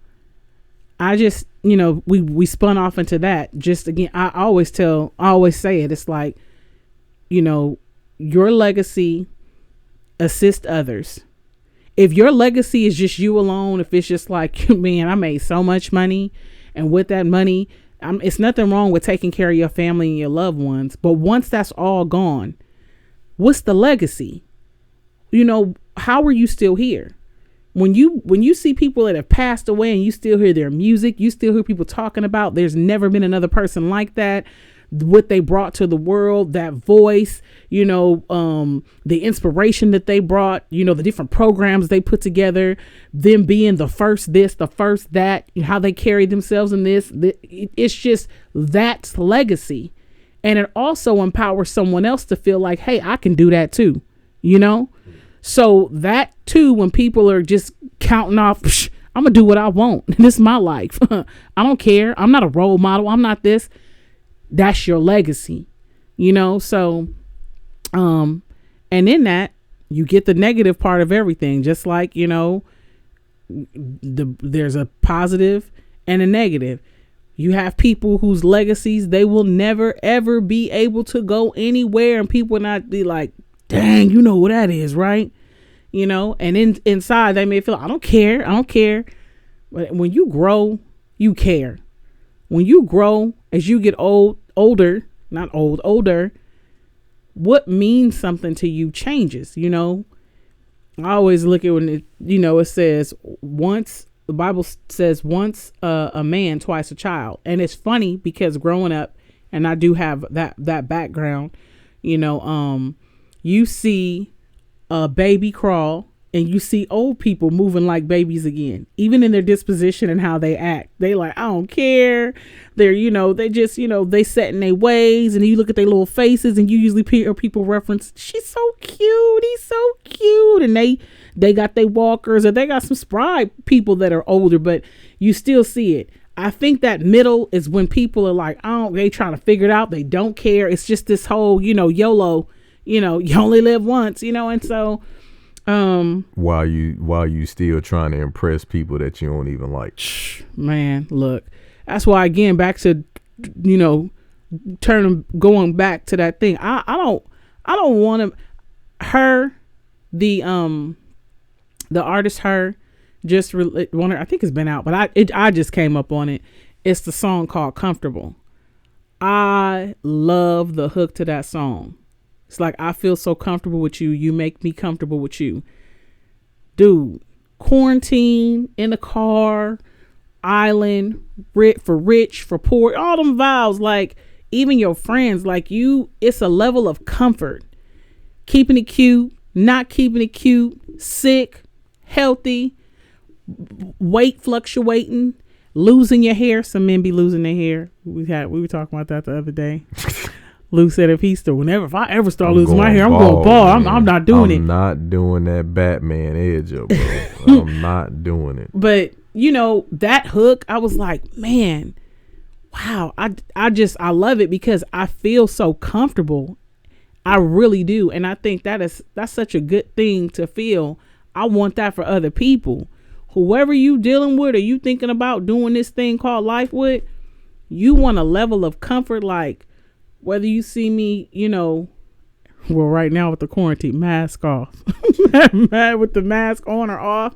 I just, we spun off into that. Just again, I always say it. It's like, your legacy assist others. If your legacy is just you alone, if it's just like, man, I made so much money, and with that money, it's nothing wrong with taking care of your family and your loved ones. But once that's all gone, what's the legacy? How are you still here? When you see people that have passed away and you still hear their music, you still hear people talking about, there's never been another person like that, what they brought to the world, that voice, the inspiration that they brought, the different programs they put together, them being the first this, the first that, how they carried themselves in this, it's just, that's legacy. And it also empowers someone else to feel like, hey, I can do that too, So that too, when people are just counting off, I'm going to do what I want. This is my life. I don't care. I'm not a role model. I'm not this. That's your legacy, So, and in that, you get the negative part of everything. Just like, there's a positive and a negative. You have people whose legacies, they will never, ever be able to go anywhere. And people will not be like, dang, you know who that is, right? And inside they may feel, I don't care. But when you grow, you care. When you grow, as you get older, what means something to you changes, I always look at when it says the Bible says once a man, twice a child. And it's funny because growing up, and I do have that background, you see a baby crawl, and you see old people moving like babies again, even in their disposition and how they act. They like, I don't care. They're, they just, they set in their ways, and you look at their little faces, and you usually hear people reference, she's so cute. He's so cute. And they got their walkers, or they got some spry people that are older, but you still see it. I think that middle is when people are like, they trying to figure it out. They don't care. It's just this whole, YOLO, you only live once, and so, while you still trying to impress people that you don't even like. Man, look, that's why, again, back to, going back to that thing. I don't want to, the artist, just I think it's been out, but I just came up on it. It's the song called Comfortable. I love the hook to that song. It's like, I feel so comfortable with you. You make me comfortable with you. Dude, quarantine, in the car, island, for rich, for poor, all them vows, like even your friends, like it's a level of comfort. Keeping it cute, not keeping it cute, sick, healthy, weight fluctuating, losing your hair. Some men be losing their hair. We were talking about that the other day. Lou said if I ever start losing my hair, I'm going bald. I'm not doing it. I'm not doing that Batman edge up, bro. I'm not doing it. But that hook, I was like, man, wow. I love it because I feel so comfortable. I really do. And I think that's such a good thing to feel. I want that for other people. Whoever you dealing with or you thinking about doing this thing called life with, you want a level of comfort, like whether you see me, well, right now with the quarantine, mask off, with the mask on or off,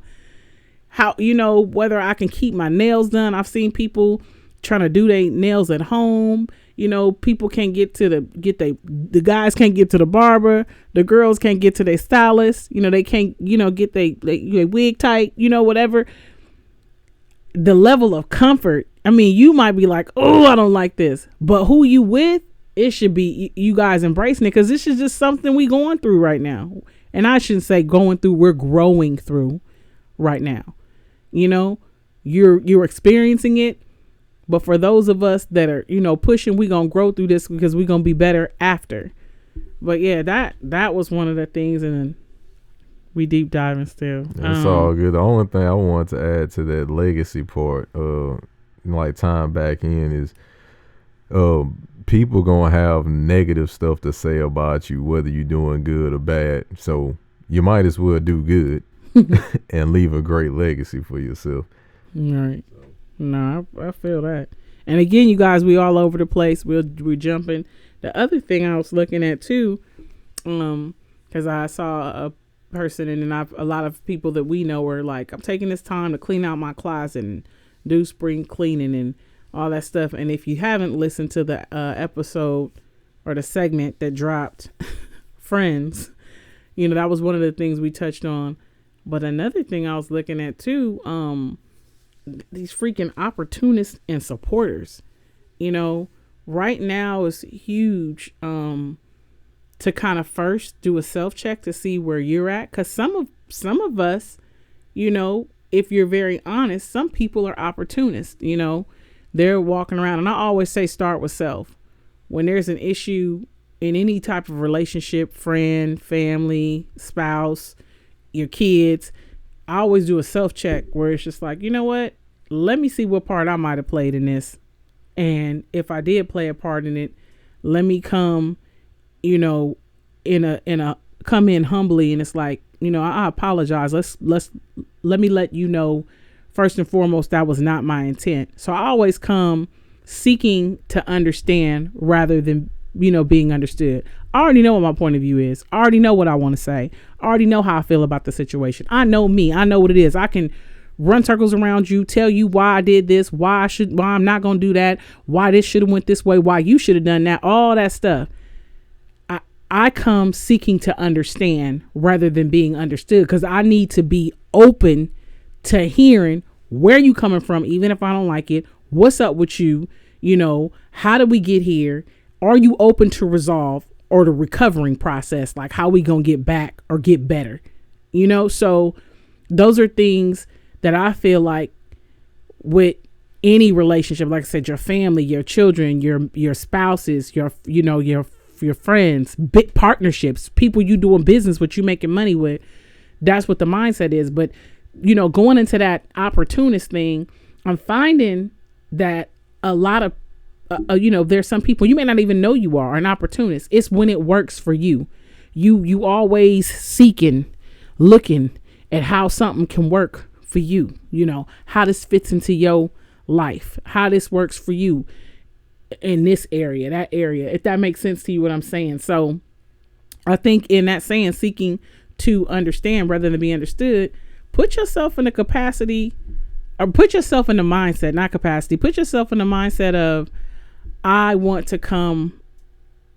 how, whether I can keep my nails done. I've seen people trying to do their nails at home. People can't the guys can't get to the barber. The girls can't get to their stylist. They can't, get their wig tight, whatever. The level of comfort. I mean, you might be like, oh, I don't like this. But who you with, it should be you guys embracing it, because this is just something we going through right now. And I shouldn't say going through, we're growing through right now. You're experiencing it. But for those of us that are, pushing, we're going to grow through this because we're going to be better after. But yeah, that was one of the things. And then we deep diving still. It's all good. The only thing I wanted to add to that legacy part, like time back in, is people going to have negative stuff to say about you, whether you're doing good or bad. So you might as well do good and leave a great legacy for yourself. Right. No, I feel that. And again, you guys, we all over the place. We're jumping. The other thing I was looking at too, because I saw a person, and then a lot of people that we know were like, I'm taking this time to clean out my closet and do spring cleaning and all that stuff. And if you haven't listened to the episode or the segment that dropped, Friends, that was one of the things we touched on. But another thing I was looking at too, these freaking opportunists and supporters, right now is huge, to kind of first do a self-check to see where you're at. Cause some of us, if you're very honest, some people are opportunists, they're walking around. And I always say, start with self. When there's an issue in any type of relationship, friend, family, spouse, your kids, I always do a self-check where it's just like, you know what? Let me see what part I might have played in this. And if I did play a part in it, let me come, come in humbly. And it's like, I apologize. Let me let you know, first and foremost, that was not my intent. So I always come seeking to understand rather than, being understood. I already know what my point of view is. I already know what I want to say. I already know how I feel about the situation. I know me. I know what it is. I can run circles around you, tell you why I did this, why I'm not going to do that, why this should have went this way, why you should have done that, all that stuff. I come seeking to understand rather than being understood, because I need to be open to hearing where you coming from, even if I don't like it. What's up with you? How did we get here? Are you open to resolve or the recovering process? Like, how we going to get back or get better? So those are things that I feel like with any relationship, like I said, your family, your children, your spouses, your friends, big partnerships, people you doing business with, you making money with, that's what the mindset is. But, going into that opportunist thing, I'm finding that a lot of there's some people you may not even know you are an opportunist. It's when it works for you. You always seeking, looking at how something can work for you. How this fits into your life, how this works for you in this area, that area, if that makes sense to you what I'm saying. So I think in that saying, seeking to understand rather than be understood, put yourself in the capacity, or put yourself in the mindset, not capacity, put yourself in the mindset of, I want to come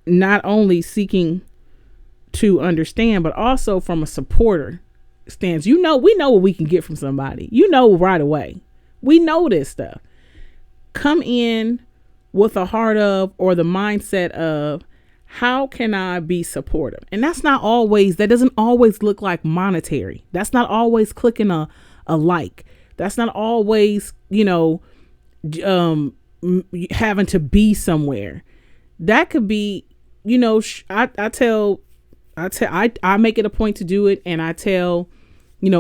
not only seeking to understand, but also from a supporter stance. We know what we can get from somebody, right away. We know this stuff. Come in with a heart of, or the mindset of, how can I be supportive? And that doesn't always look like monetary. That's not always clicking a like. That's not always, having to be somewhere. That could be, I make it a point to do it. And I tell,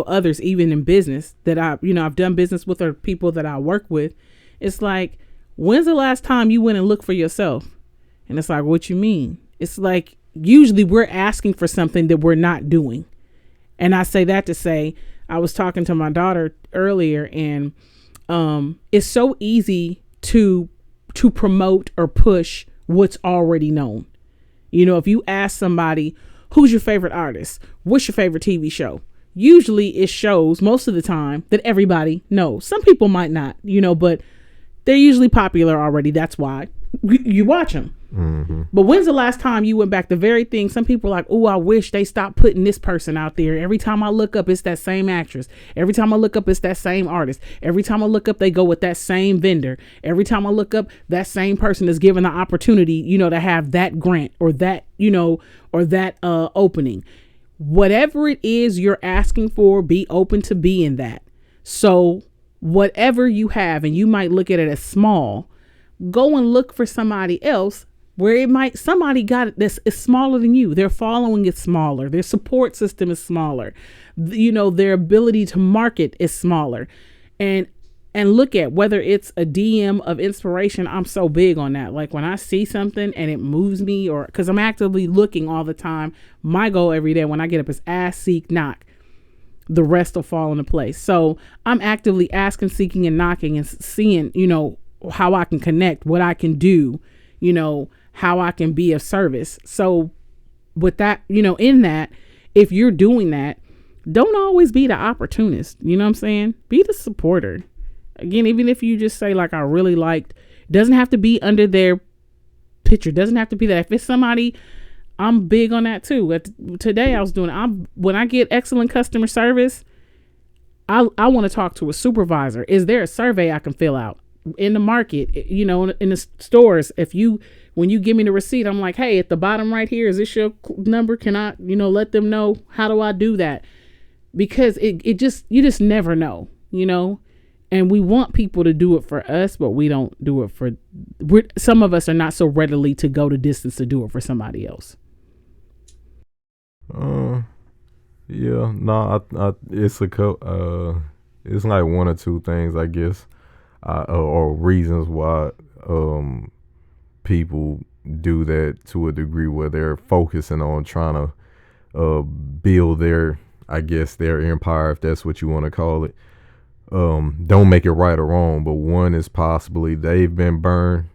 others, even in business, that I've done business with, or people that I work with. It's like, when's the last time you went and looked for yourself? And it's like, what you mean? It's like, usually we're asking for something that we're not doing. And I say that to say, I was talking to my daughter earlier, and it's so easy to promote or push what's already known. If you ask somebody, who's your favorite artist? What's your favorite TV show? Usually it shows most of the time that everybody knows. Some people might not, but they're usually popular already. That's why you watch them. Mm-hmm. But when's the last time you went back? The very thing some people are like, oh, I wish they stopped putting this person out there. Every time I look up, it's that same actress. Every time I look up, it's that same artist. Every time I look up, they go with that same vendor. Every time I look up, that same person is given the opportunity, to have that grant or that, or that opening. Whatever it is you're asking for, be open to being that. So whatever you have, and you might look at it as small, go and look for somebody else where somebody got it this is smaller than you. Their following is smaller. Their support system is smaller. Their ability to market is smaller. And look at whether it's a DM of inspiration. I'm so big on that. Like when I see something and it moves me, or because I'm actively looking all the time, my goal every day when I get up is ask, seek, knock. The rest will fall into place. So I'm actively asking, seeking, and knocking, and seeing, how I can connect, what I can do, how I can be of service. So with that, in that, if you're doing that, don't always be the opportunist. You know what I'm saying? Be the supporter. Again, even if you just say, like, I really liked, doesn't have to be under their picture. Doesn't have to be that. If it's somebody, I'm big on that too. Today I was doing, when I get excellent customer service, I want to talk to a supervisor. Is there a survey I can fill out in the market, in the stores? When you give me the receipt, I'm like, hey, at the bottom right here, is this your number? Can I, let them know? How do I do that? Because you just never know, and we want people to do it for us, but we don't do it for, some of us are not so readily to go the distance to do it for somebody else. Yeah, no, it's it's like one or two things, I guess, or reasons why people do that to a degree, where they're focusing on trying to build their empire, if that's what you want to call it. Don't make it right or wrong, but one is possibly they've been burned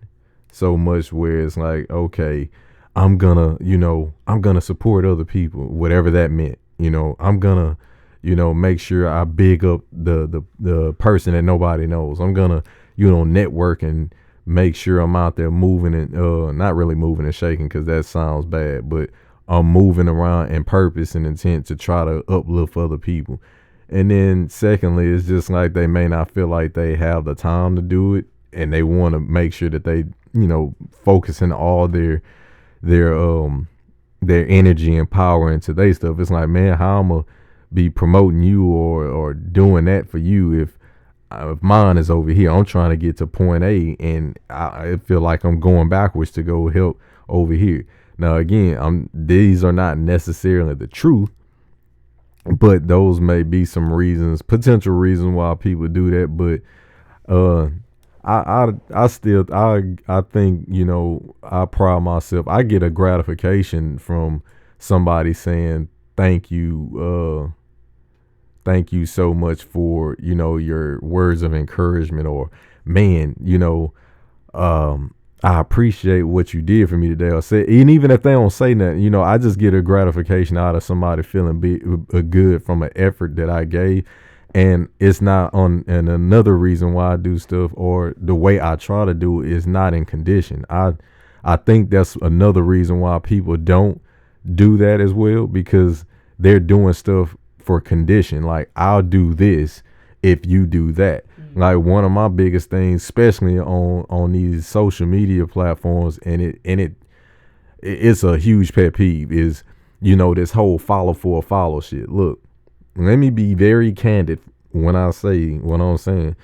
so much where it's like, okay, I'm gonna support other people, whatever that meant. I'm gonna, make sure I big up the person that nobody knows. I'm gonna, network and make sure I'm out there moving and not really moving and shaking, because that sounds bad, but I'm moving around in purpose and intent to try to uplift other people. And then secondly, it's just like they may not feel like they have the time to do it, and they want to make sure that they, focusing all their energy and power into their stuff. It's like, man, how I'm gonna be promoting you or doing that for you if mine is over here? I'm trying to get to point A, and I feel like I'm going backwards to go help over here. Now, again, these are not necessarily the truth, but those may be some reasons, potential reasons why people do that. But I think, you know, I pride myself. I get a gratification from somebody saying thank you so much for, you know, your words of encouragement, or man, you know, I appreciate what you did for me today, or say, and even if they don't say nothing, you know, I just get a gratification out of somebody feeling good from an effort that I gave. And it's not on, and another reason why I do stuff, or the way I try to do it, is not in condition. I think that's another reason why people don't do that as well, because they're doing stuff for condition. Like, I'll do this if you do that. Mm-hmm. Like, one of my biggest things, especially on these social media platforms, and it's a huge pet peeve, is, you know, this whole follow for a follow shit. Look, let me be very candid when I say what I'm saying.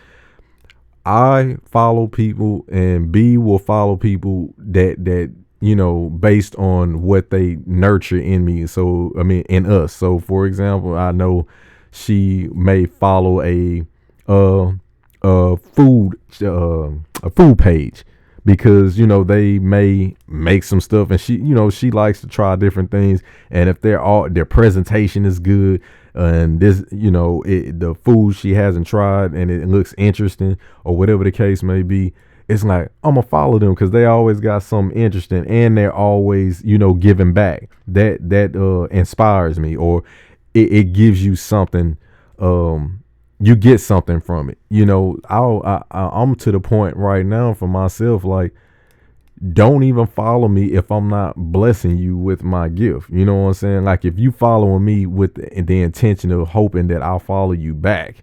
I follow people, and B will follow people that you know, based on what they nurture in me. So, I mean, in us. So, for example, I know she may follow a food page, because, you know, they may make some stuff, and she, you know, she likes to try different things. And if their presentation is good, and this, you know, the food she hasn't tried and it looks interesting, or whatever the case may be, it's like, I'm gonna follow them because they always got something interesting, and they're always, you know, giving back. That inspires me, or it gives you something. You get something from it. You know, I'm to the point right now for myself, like, don't even follow me if I'm not blessing you with my gift. You know what I'm saying? Like, if you following me with the intention of hoping that I'll follow you back,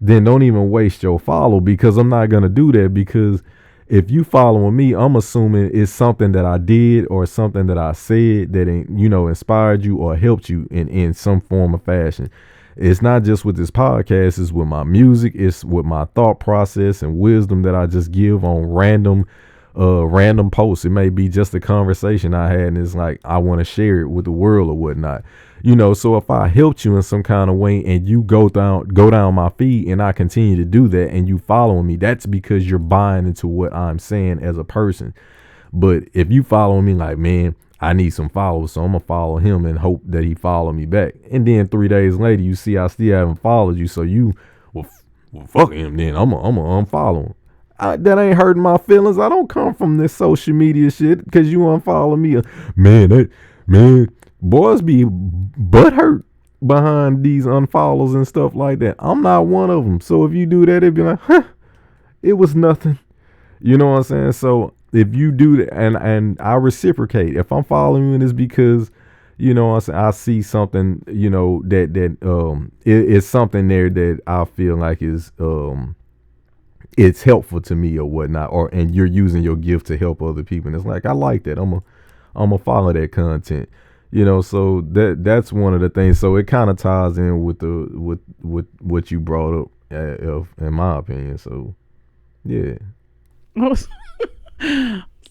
then don't even waste your follow, because I'm not going to do that. Because if you following me, I'm assuming it's something that I did, or something that I said that, you know, inspired you or helped you in some form or fashion. It's not just with this podcast, it's with my music, it's with my thought process and wisdom that I just give on random posts. It may be just a conversation I had, and it's like, I want to share it with the world or whatnot. You know, so if I helped you in some kind of way, and you go down my feed, and I continue to do that, and you following me, that's because you're buying into what I'm saying as a person. But if you follow me like, man, I need some followers, so I'm gonna follow him and hope that he follow me back, and then 3 days later you see I still haven't followed you, so you, well fuck him, then I'm gonna unfollow him. That ain't hurting my feelings. I don't come from this social media shit because you unfollow me. Man, boys be butthurt behind these unfollows and stuff like that. I'm not one of them. So if you do that, it'd be like, it was nothing. You know what I'm saying? So if you do that, and I reciprocate, if I'm following you, it's because, you know what I'm saying, I see something, you know, that it's something there that I feel like is it's helpful to me or whatnot, and you're using your gift to help other people, and it's like, I like that. I'm gonna follow that content, you know. So that's one of the things. So it kind of ties in with what you brought up, in my opinion. So yeah.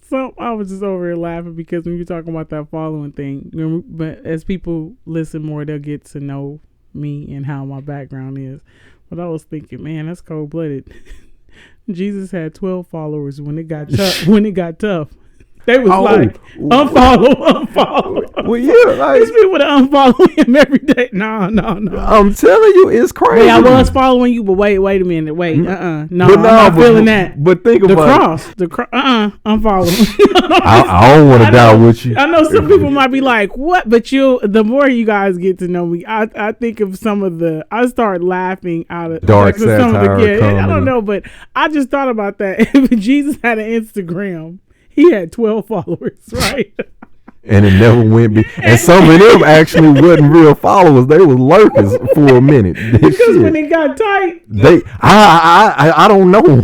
So I was just over here laughing because when you're talking about that following thing, you know, but as people listen more, they'll get to know me and how my background is. But I was thinking, man, that's cold blooded. Jesus had 12 followers when it got tough. They was like, unfollow. Well, yeah, like, these people that unfollow him every day. No. I'm telling you, it's crazy. Wait, I was following you, but wait a minute. Wait, no, I'm not feeling that. But think about the cross, unfollow. I don't want to die with you. I know some people might be like, what? But the more you guys get to know me, I think of I start laughing out of dark satire. I don't know, but I just thought about that. If Jesus had an Instagram, he had 12 followers, right? And it never went. And some of them actually wasn't real followers. They was lurkers for a minute. Because when it got tight, I don't know.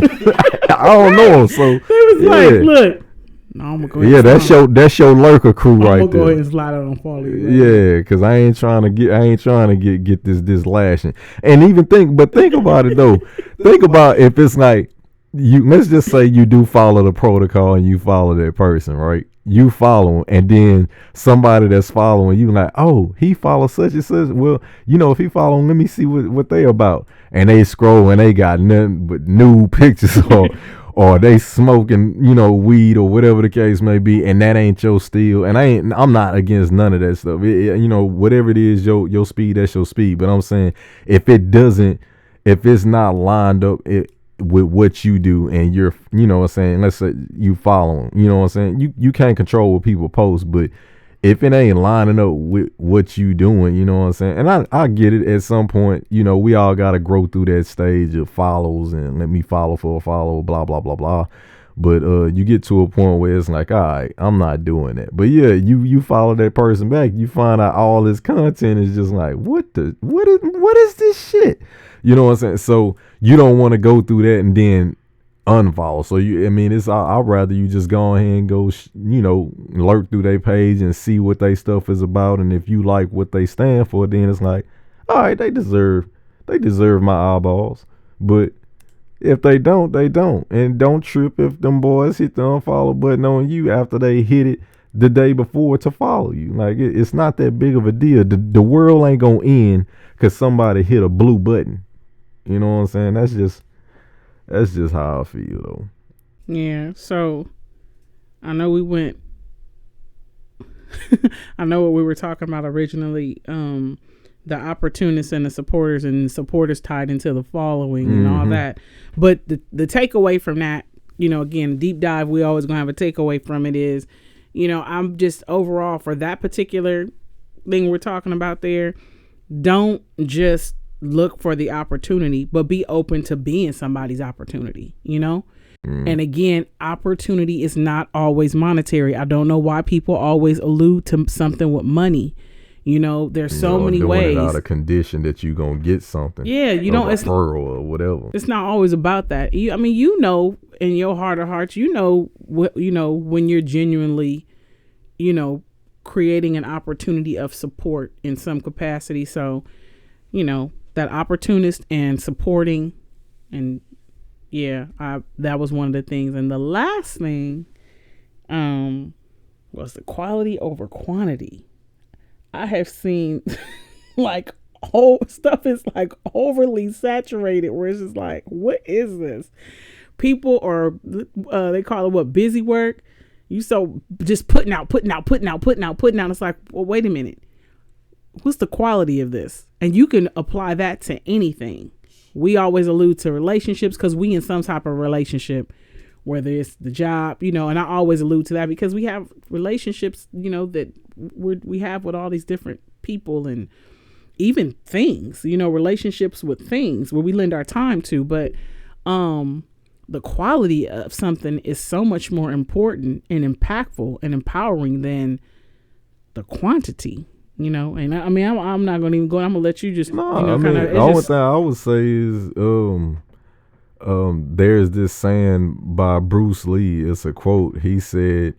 I don't know. So they was like, look, no, I'm gonna go ahead. Yeah, that's your lurker crew right there. I'm gonna go ahead and slide out on follow you. Right? Yeah, because I ain't trying to get this lashing. And even think about it though. Think about if it's like, let's just say you do follow the protocol and you follow that person, right? You follow him, and then somebody that's following you like, oh, he follows such and such. Well, you know, if he follow him, let me see what they about. And they scroll and they got nothing but nude pictures or they smoking, weed or whatever the case may be, and that ain't your steel. And I'm not against none of that stuff. Whatever it is, your speed, that's your speed. But I'm saying if it's not lined up with what you do, and you're, what I'm saying, let's say you follow them, what I'm saying, you can't control what people post, but if it ain't lining up with what you doing, you know what I'm saying? And I get it at some point, we all got to grow through that stage of follows and let me follow for a follow, blah, blah, blah, blah. But you get to a point where it's like, all right, I'm not doing that. But yeah, you follow that person back, you find out all this content is just like, what is this shit? You know what I'm saying? So you don't want to go through that and then unfollow. So I'd rather you just go ahead and go, lurk through their page and see what they stuff is about. And if you like what they stand for, then it's like, all right, they deserve my eyeballs. But if they don't, they don't. And don't trip if them boys hit the unfollow button on you after they hit it the day before to follow you. Like, it's not that big of a deal. The world ain't gonna end because somebody hit a blue button. You know what I'm saying? That's just how I feel, though. Yeah, so I know we went I know what we were talking about originally, the opportunists and the supporters tied into the following and all that. But the takeaway from that, again, deep dive, we always gonna have a takeaway from it is, I'm just overall for that particular thing we're talking about there, don't just look for the opportunity, but be open to being somebody's opportunity, And again, opportunity is not always monetary. I don't know why people always allude to something with money. There's so many ways. Out of condition that you gonna get something. Yeah, it's referral or whatever. It's not always about that. In your heart of hearts, when you're genuinely, creating an opportunity of support in some capacity. So, that opportunist and supporting, and that was one of the things. And the last thing was the quality over quantity. I have seen stuff is like overly saturated where it's just like, what is this? People are they call it busy work. You so just putting out. It's like, well, wait a minute. What's the quality of this? And you can apply that to anything. We always allude to relationships because we in some type of relationship, whether it's the job, and I always allude to that because we have relationships, that we have with all these different people and even things, relationships with things where we lend our time to. But the quality of something is so much more important and impactful and empowering than the quantity. And I'm not gonna even go. I'm gonna let you just the only thing I would say is there's this saying by Bruce Lee. It's a quote. He said,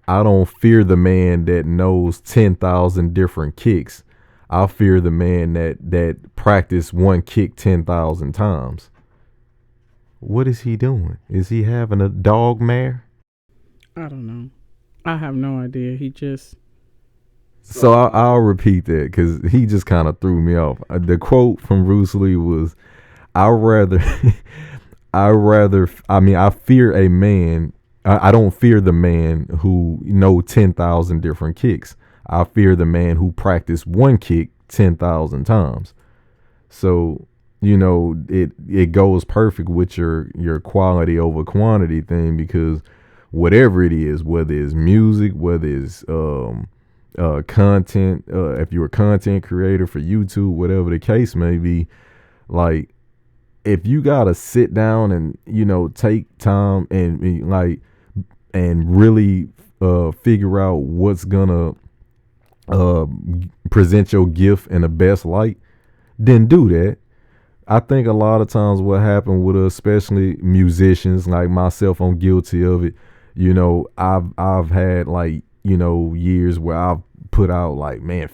"I don't fear the man that knows 10,000 different kicks. I fear the man that practiced one kick 10,000 times." What is he doing? Is he having a dog mare? I don't know. I have no idea. He just. So I'll repeat that because he just kind of threw me off. The quote from Bruce Lee was, I fear a man. I don't fear the man who know 10,000 different kicks. I fear the man who practiced one kick 10,000 times. So, it goes perfect with your quality over quantity thing, because whatever it is, whether it's music, whether it's content, if you're a content creator for YouTube, whatever the case may be, like, if you gotta sit down and take time and really figure out what's gonna present your gift in the best light, then do that. I think a lot of times what happened with us, especially musicians like myself, I'm guilty of it. I've had years where I've put out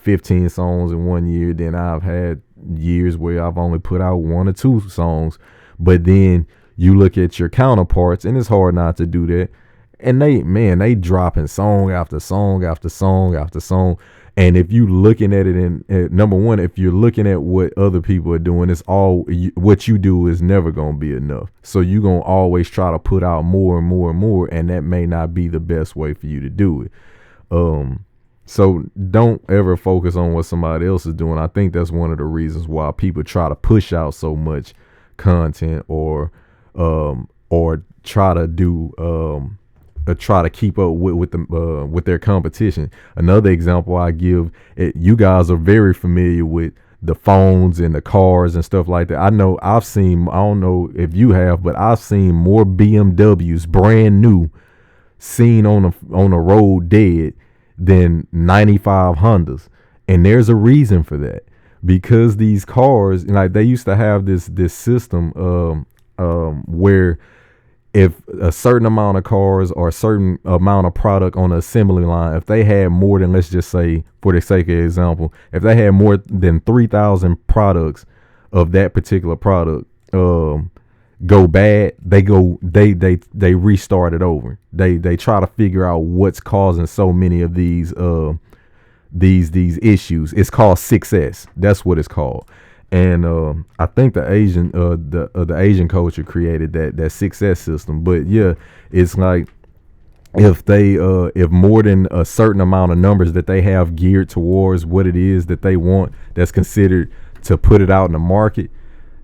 15 songs in 1 year. Then I've had years where I've only put out 1 or 2 songs. But then you look at your counterparts, and it's hard not to do that. And they dropping song after song after song after song. And if you looking at it in number one, if you're looking at what other people are doing, it's all what you do is never going to be enough. So you're going to always try to put out more and more and more. And that may not be the best way for you to do it. So don't ever focus on what somebody else is doing. I think that's one of the reasons why people try to push out so much content or try to do try to keep up with their competition. Another example I give, you guys are very familiar with the phones and the cars and stuff like that. I know I don't know if you have, but I've seen more BMWs brand new seen on the road dead than 95 Hondas. And there's a reason for that, because these cars, like, they used to have this system where if a certain amount of cars or a certain amount of product on the assembly line, if they had more than, let's just say, for the sake of example, if they had more than 3,000 products of that particular product go bad, they restart it over. They try to figure out what's causing so many of these issues. It's called 6S. That's what it's called. And I think the Asian culture created that 6S system. But yeah, it's like if more than a certain amount of numbers that they have geared towards what it is that they want, that's considered to put it out in the market,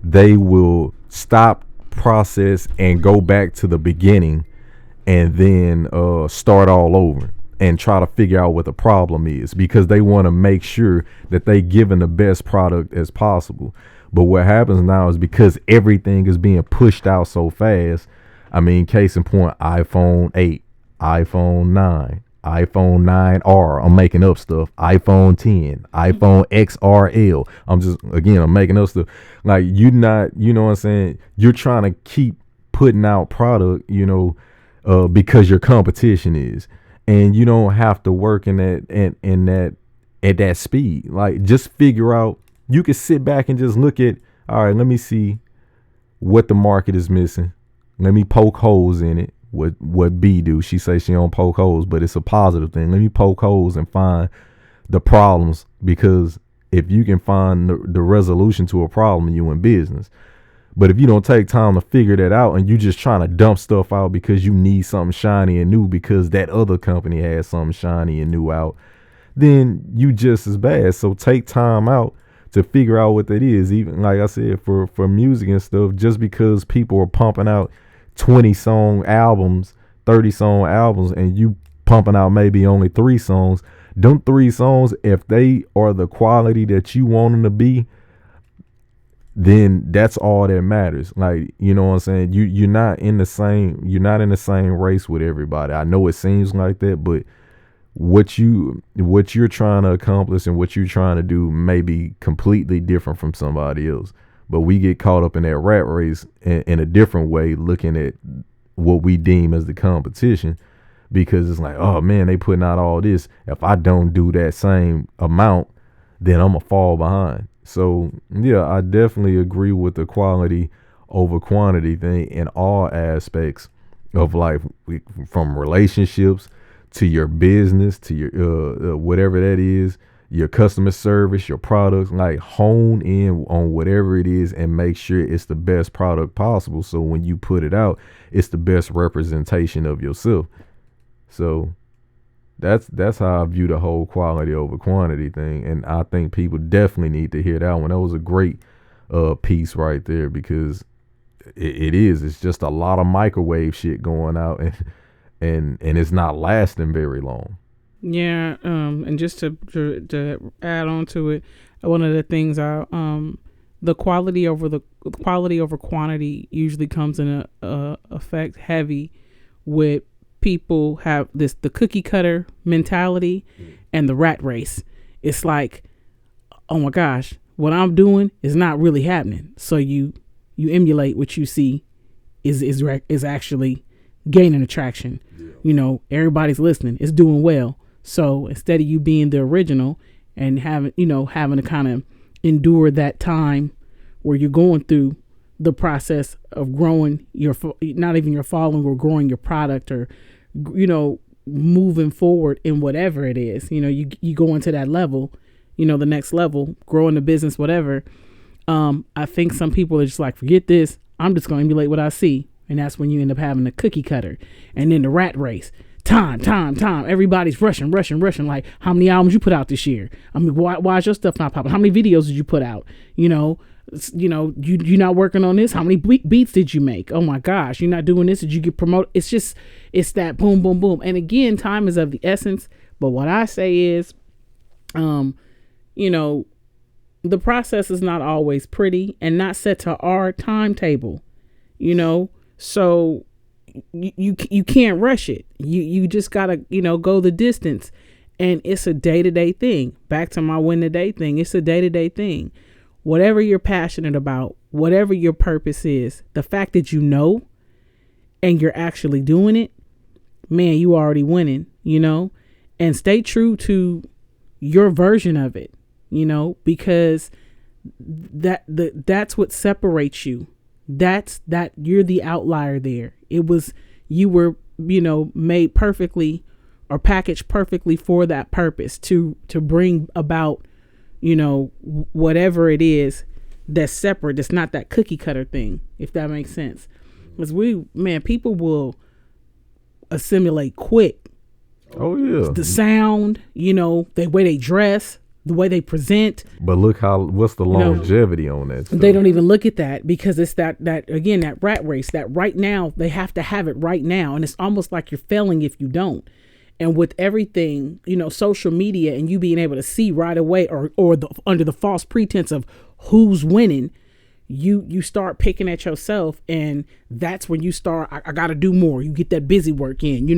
they will stop, process, and go back to the beginning, and then start all over and try to figure out what the problem is, because they want to make sure that they giving the best product as possible. But what happens now is, because everything is being pushed out so fast, I mean, case in point, iPhone 8, iPhone 9, iPhone 9R, I'm making up stuff, iPhone 10, iPhone XRL, I'm making up stuff. Like, you know what I'm saying? You're trying to keep putting out product, because your competition is. And you don't have to work at that speed. Like, just figure out, you can sit back and just look at, all right, let me see what the market is missing. Let me poke holes in it. What B do? She says she don't poke holes, but it's a positive thing. Let me poke holes and find the problems, because if you can find the resolution to a problem, you in business. But if you don't take time to figure that out, and you just trying to dump stuff out because you need something shiny and new because that other company has something shiny and new out, then you just as bad. So take time out to figure out what that is. Even like I said, for music and stuff, just because people are pumping out 20 song albums, 30 song albums, and you pumping out maybe only 3 songs, them 3 songs, if they are the quality that you want them to be, then that's all that matters. Like, you know what I'm saying? You're not in the same race with everybody. I know it seems like that, but what you're trying to accomplish and what you're trying to do may be completely different from somebody else. But we get caught up in that rat race in a different way, looking at what we deem as the competition, because it's like, oh man, they putting out all this. If I don't do that same amount, then I'm gonna fall behind. So yeah, I definitely agree with the quality over quantity thing in all aspects of life, from relationships to your business to your whatever that is, your customer service, your products. Like, hone in on whatever it is and make sure it's the best product possible, so when you put it out, it's the best representation of yourself. So that's how I view the whole quality over quantity thing. And I think people definitely need to hear that one. That was a great piece right there, because it's just a lot of microwave shit going out, and it's not lasting very long. Yeah, and just to add on to it, one of the things the quality over quantity usually comes in a effect heavy with people have the cookie cutter mentality and the rat race. It's like, oh my gosh, what I'm doing is not really happening. So you emulate what you see is actually gaining attraction. Yeah. Everybody's listening. It's doing well. So instead of you being the original and having to kind of endure that time where you're going through the process of growing not even your following, or growing your product, or moving forward in whatever it is. You go into that level, the next level, growing the business, whatever. I think some people are just like, forget this. I'm just going to emulate what I see. And that's when you end up having the cookie cutter and then the rat race. Time. Everybody's rushing. Like, how many albums you put out this year? I mean, why is your stuff not popping? How many videos did you put out? You not working on this? How many beats did you make? Oh my gosh, you're not doing this. Did you get promoted? It's that boom, boom, boom. And again, time is of the essence. But what I say is, the process is not always pretty and not set to our timetable, so you can't rush it. You just gotta, go the distance, and it's a day-to-day thing. Back to my win the day thing. It's a day-to-day thing. Whatever you're passionate about, whatever your purpose is, the fact that and you're actually doing it, man, you already winning, and stay true to your version of it, because that's what separates you. That's you're the outlier there. You were, made perfectly or packaged perfectly for that purpose to bring about, whatever it is that's separate. It's not that cookie cutter thing, if that makes sense. Because people will assimilate quick. Oh yeah. The sound, the way they dress, the way they present. But look what's the longevity on that stuff? They don't even look at that, because it's that again, that rat race, that right now, they have to have it right now. And it's almost like you're failing if you don't. And with everything, social media and you being able to see right away or under the false pretense of who's winning, you start picking at yourself, and that's when you start, I got to do more. You get that busy work in,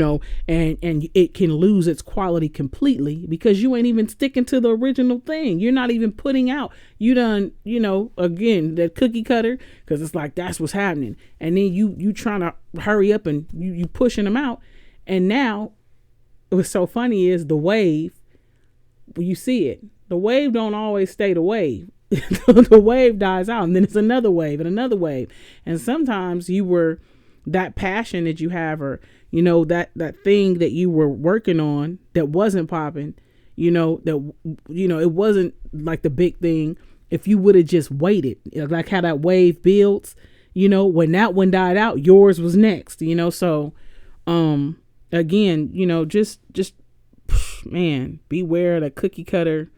and it can lose its quality completely because you ain't even sticking to the original thing. You're not even putting out, you done, again, that cookie cutter, because it's like, that's what's happening. And then you trying to hurry up and you pushing them out. And now what's so funny is the wave, you see it, the wave don't always stay the wave. The wave dies out, and then it's another wave and another wave. And sometimes you were that passion that you have, or that thing that you were working on that wasn't popping, it wasn't like the big thing. If you would have just waited, like how that wave builds, when that one died out, yours was next. So again, just man, beware of the cookie cutter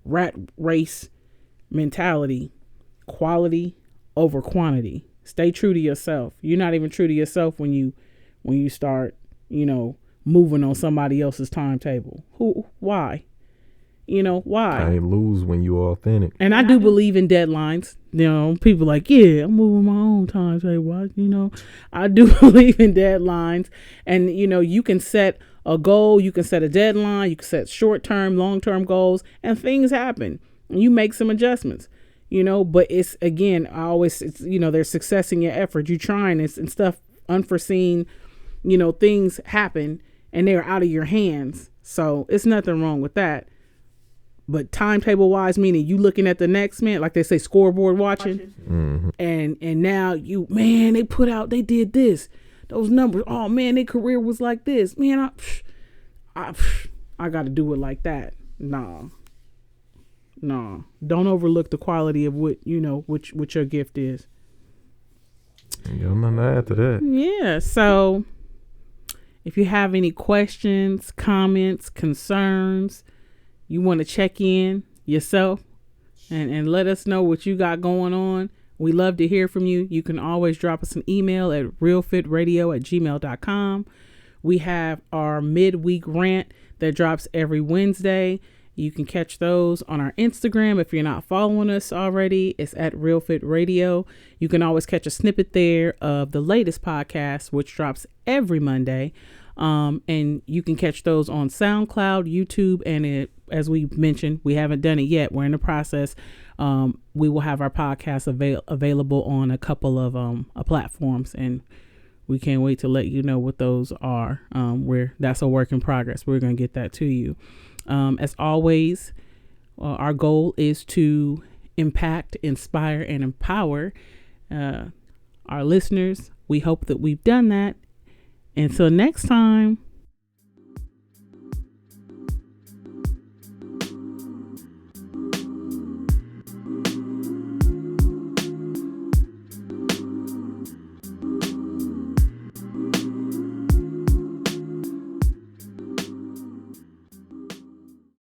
rat race mentality. Quality over quantity. Stay true to yourself. You're not even true to yourself when you start, moving on somebody else's timetable. Why? Why? I ain't lose when you're authentic. And I do believe in deadlines. People like, yeah, I'm moving my own timetable. I do believe in deadlines, and you can set a goal, you can set a deadline, you can set short-term, long-term goals, and things happen. You make some adjustments, but it's, again, there's success in your effort. You trying this and stuff, unforeseen, things happen and they're out of your hands. So it's nothing wrong with that. But timetable wise, meaning you looking at the next man, like they say, scoreboard watching. Mm-hmm. And now they did this, those numbers. Oh man, their career was like this, man. I got to do it like that. No, don't overlook the quality of what what your gift is. Ain't got nothing to add to that. Yeah. So if you have any questions, comments, concerns, you want to check in yourself and let us know what you got going on, we love to hear from you. You can always drop us an email at Real.FIT.Radio@gmail.com. We have our midweek rant that drops every Wednesday. You can catch those on our Instagram. If you're not following us already, it's at Real.FIT.Radio. You can always catch a snippet there of the latest podcast, which drops every Monday. And you can catch those on SoundCloud, YouTube, and as we mentioned, we haven't done it yet. We're in the process. We will have our podcast available on a couple of platforms, and we can't wait to let you know what those are. That's a work in progress. We're going to get that to you. As always, our goal is to impact, inspire, and empower our listeners. We hope that we've done that. Until next time.